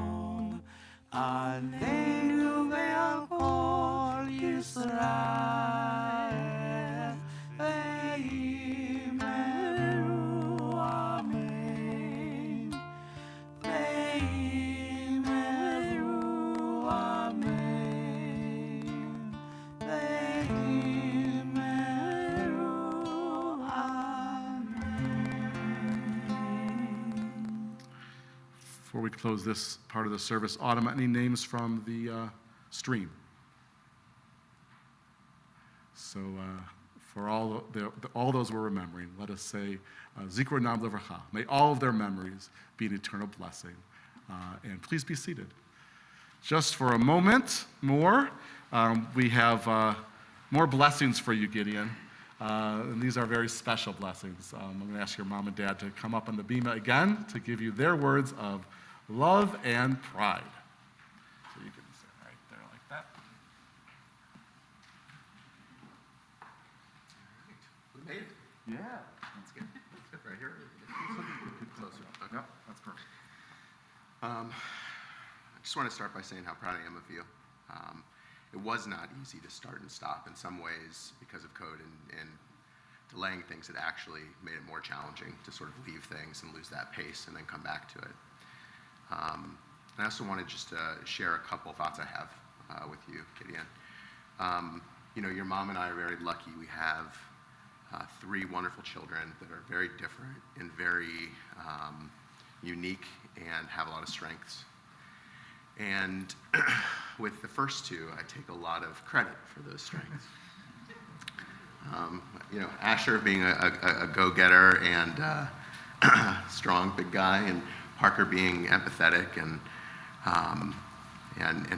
aleinu ve'al kol Yisrael ve'imeru amen. Ve'imeru amen. Ve'imeru amen. Before we close this part of the service, Autumn, any names from the stream? So for all those we're remembering, let us say, Zikra Nam Livracha. May all of their memories be an eternal blessing. And please be seated. Just for a moment more, we have more blessings for you, Gideon. And these are very special blessings. I'm going to ask your mom and dad to come up on the bima again to give you their words of love and pride. So you can sit right there like that. We made it. Yeah, that's good. That's good right here. Get closer. Okay. Yep, that's perfect. I just want to start by saying how proud I am of you. It was not easy to start and stop in some ways because of code and delaying things. It actually made it more challenging to sort of leave things and lose that pace and then come back to it. I also wanted just to share a couple thoughts I have with you, Gideon. Your mom and I are very lucky. We have 3 wonderful children that are very different and very unique and have a lot of strengths. And with the first 2, I take a lot of credit for those strengths. Asher being a go-getter and strong, big guy, and Parker being empathetic and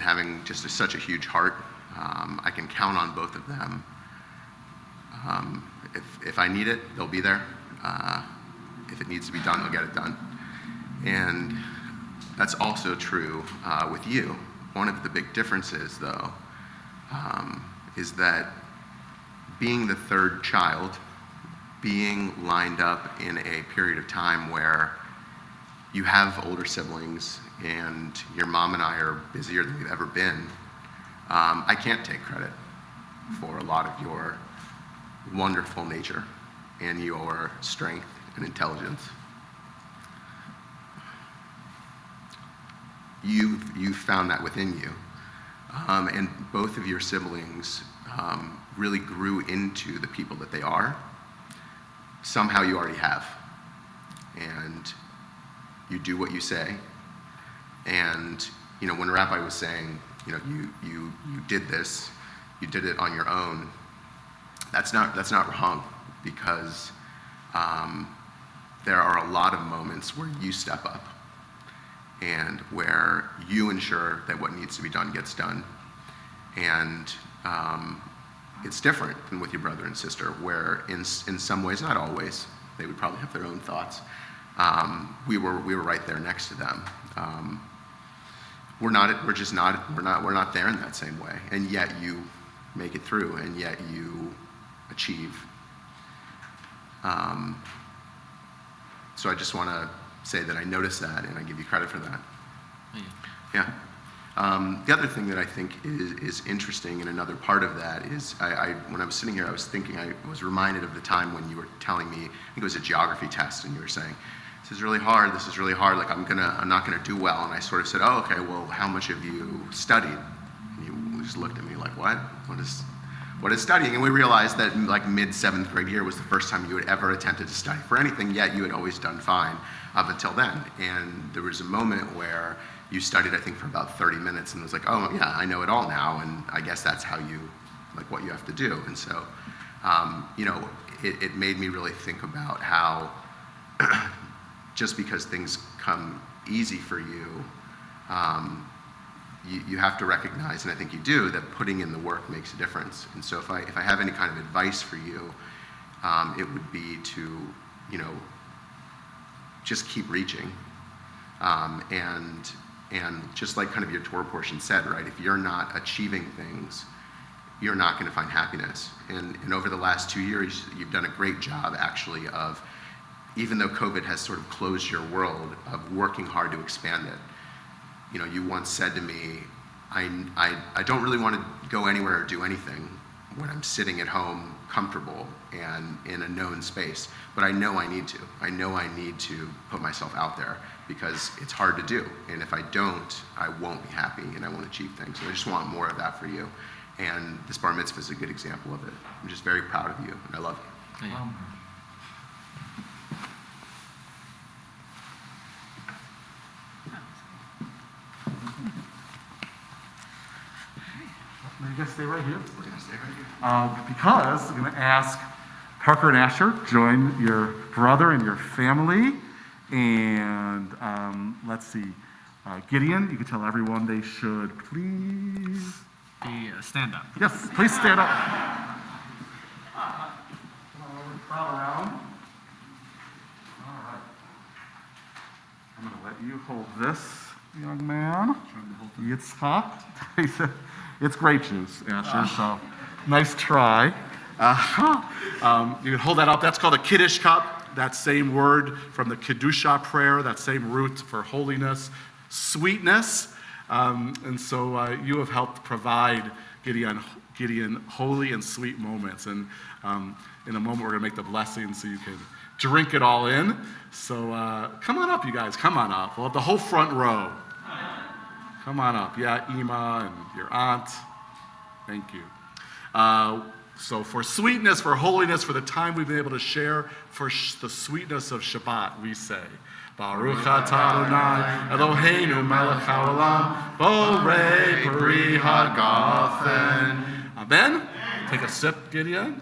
having just such a huge heart. I can count on both of them. If I need it, they'll be there. If it needs to be done, they'll get it done. And that's also true with you. One of the big differences, though, is that being the third child, being lined up in a period of time where you have older siblings and your mom and I are busier than we've ever been, I can't take credit for a lot of your wonderful nature and your strength and intelligence. You've found that within you. And both of your siblings really grew into the people that they are. Somehow you already have. And you do what you say. And, you know, when Rabbi was saying, you know, you did this, you did it on your own, that's not wrong, because there are a lot of moments where you step up and where you ensure that what needs to be done gets done. And it's different than with your brother and sister, where in some ways, not always, they would probably have their own thoughts. We were right there next to them. We're not there in that same way, and yet you make it through, and yet you achieve. So I just want to say that I noticed that, and I give you credit for that. Yeah. The other thing that I think is interesting, and another part of that is, when I was sitting here, I was thinking, I was reminded of the time when you were telling me, I think it was a geography test, and you were saying, this is really hard, like I'm not gonna do well. And I sort of said, oh, okay, well, how much have you studied? And you just looked at me like, what? What is studying? And we realized that like mid-7th grade year was the first time you had ever attempted to study for anything, yet you had always done fine up until then. And there was a moment where you studied, I think, for about 30 minutes and was like, oh, yeah, I know it all now, and I guess that's how you, like, what you have to do. And so, you know, it made me really think about how just because things come easy for you, you have to recognize, and I think you do, that putting in the work makes a difference. And so if I have any kind of advice for you, it would be to, you know, just keep reaching. And just like kind of your Torah portion said, right, if you're not achieving things, you're not going to find happiness. And over the last 2 years, you've done a great job, actually, of, even though COVID has sort of closed your world, of working hard to expand it. You know, you once said to me, I don't really want to go anywhere or do anything when I'm sitting at home comfortable and in a known space, but I know I need to. I know I need to put myself out there because it's hard to do. And if I don't, I won't be happy and I won't achieve things. So I just want more of that for you. And this bar mitzvah is a good example of it. I'm just very proud of you and I love you. You guys stay right here. We're going to stay right here. Because I'm going to ask Parker and Asher, join your brother and your family. And let's see. Gideon, you can tell everyone they should please stand up. Yes, please stand up. Come on over, crowd around. All right. I'm going to let you hold this, young man. Yitzhak. It's grape juice, Asher, so nice try. You can hold that up. That's called a Kiddush cup. That same word from the Kedusha prayer, that same root for holiness, sweetness. And so you have helped provide Gideon holy and sweet moments. And in a moment, we're going to make the blessing so you can drink it all in. So come on up, you guys. Come on up. We'll have the whole front row. Come on up. Yeah, Ima and your aunt. Thank you. So for sweetness, for holiness, for the time we've been able to share, for the sweetness of Shabbat, we say, Baruch atah Adonai Eloheinu melech haolam, borei peri hagafen. Amen? Take a sip, Gideon.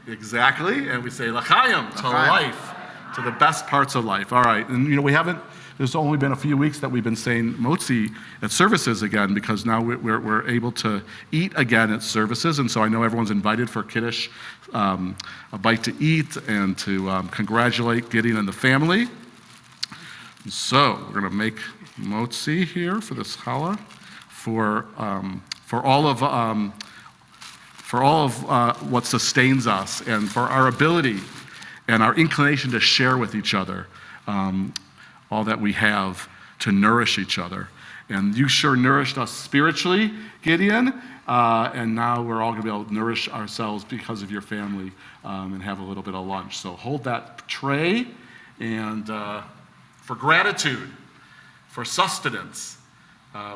Exactly. And we say, L'chaim, to life, to the best parts of life. All right. And, you know, there's only been a few weeks that we've been saying motzi at services again, because now we're able to eat again at services. And so I know everyone's invited for Kiddush, a bite to eat, and to congratulate Gideon and the family. So we're going to make motzi here for this challah for all of what sustains us and for our ability and our inclination to share with each other all that we have to nourish each other. And you sure nourished us spiritually, Gideon, and now we're all going to be able to nourish ourselves because of your family and have a little bit of lunch. So hold that tray, and for gratitude, for sustenance,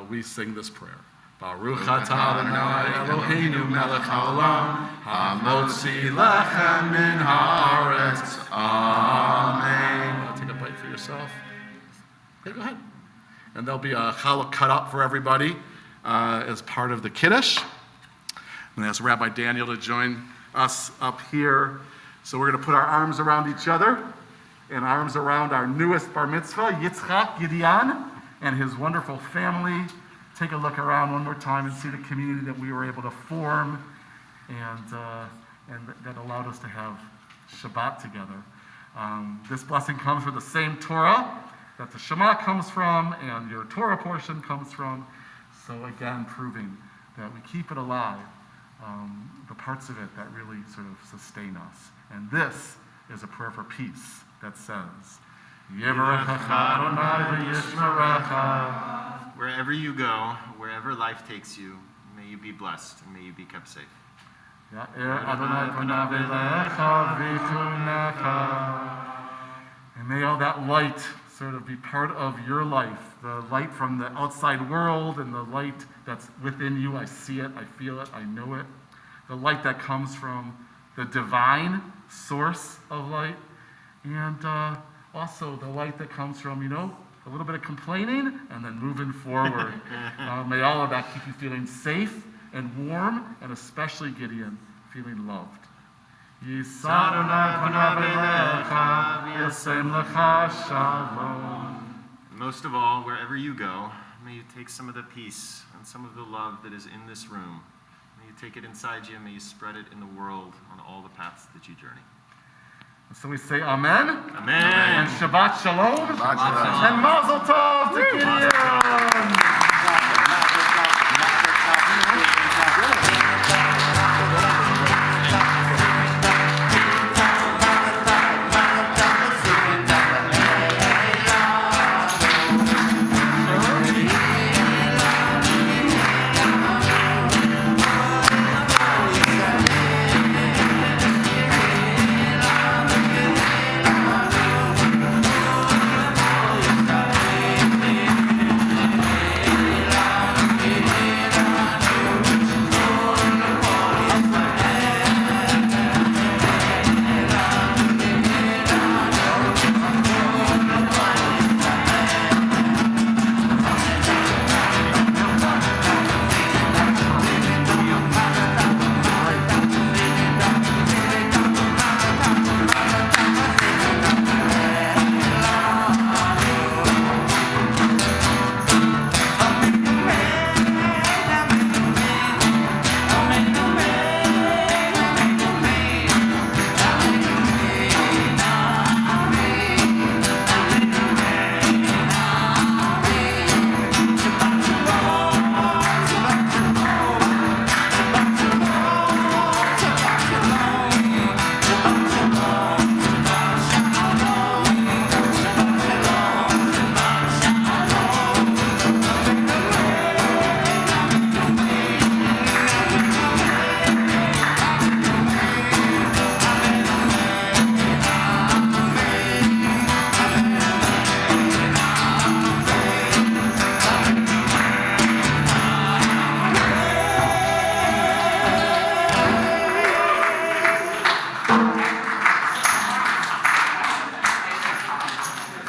we sing this prayer. Baruch atah Adonai Eloheinu melech haolam, hamotzi lechem min haaretz. Amen. Take a bite for yourself. Hey, go ahead. And there'll be a challah cut up for everybody as part of the Kiddush. And ask Rabbi Daniel to join us up here. So we're going to put our arms around each other and arms around our newest bar mitzvah, Yitzchak Gideon, and his wonderful family. Take a look around one more time and see the community that we were able to form and that allowed us to have Shabbat together. This blessing comes from the same Torah that the Shema comes from and your Torah portion comes from. So again, proving that we keep it alive, the parts of it that really sort of sustain us. And this is a prayer for peace that says, Yevarechecha Adonai v'yishmerecha. Wherever you go, wherever life takes you, may you be blessed and may you be kept safe. Ya'er Adonai panav elecha v'chunecha. And may all that light sort of be part of your life, the light from the outside world and the light that's within you. I see it, I feel it, I know it. The light that comes from the divine source of light, and also the light that comes from, a little bit of complaining and then moving forward. May all of that keep you feeling safe and warm, and especially, Gideon, feeling loved. Yisa Adonai panav elecha v'yasem lecha shalom. Most of all, wherever you go, may you take some of the peace and some of the love that is in this room. May you take it inside you, may you spread it in the world on all the paths that you journey. So we say Amen. Amen. And Shabbat Shalom. Shabbat Shalom. And Mazel Tov to Gideon.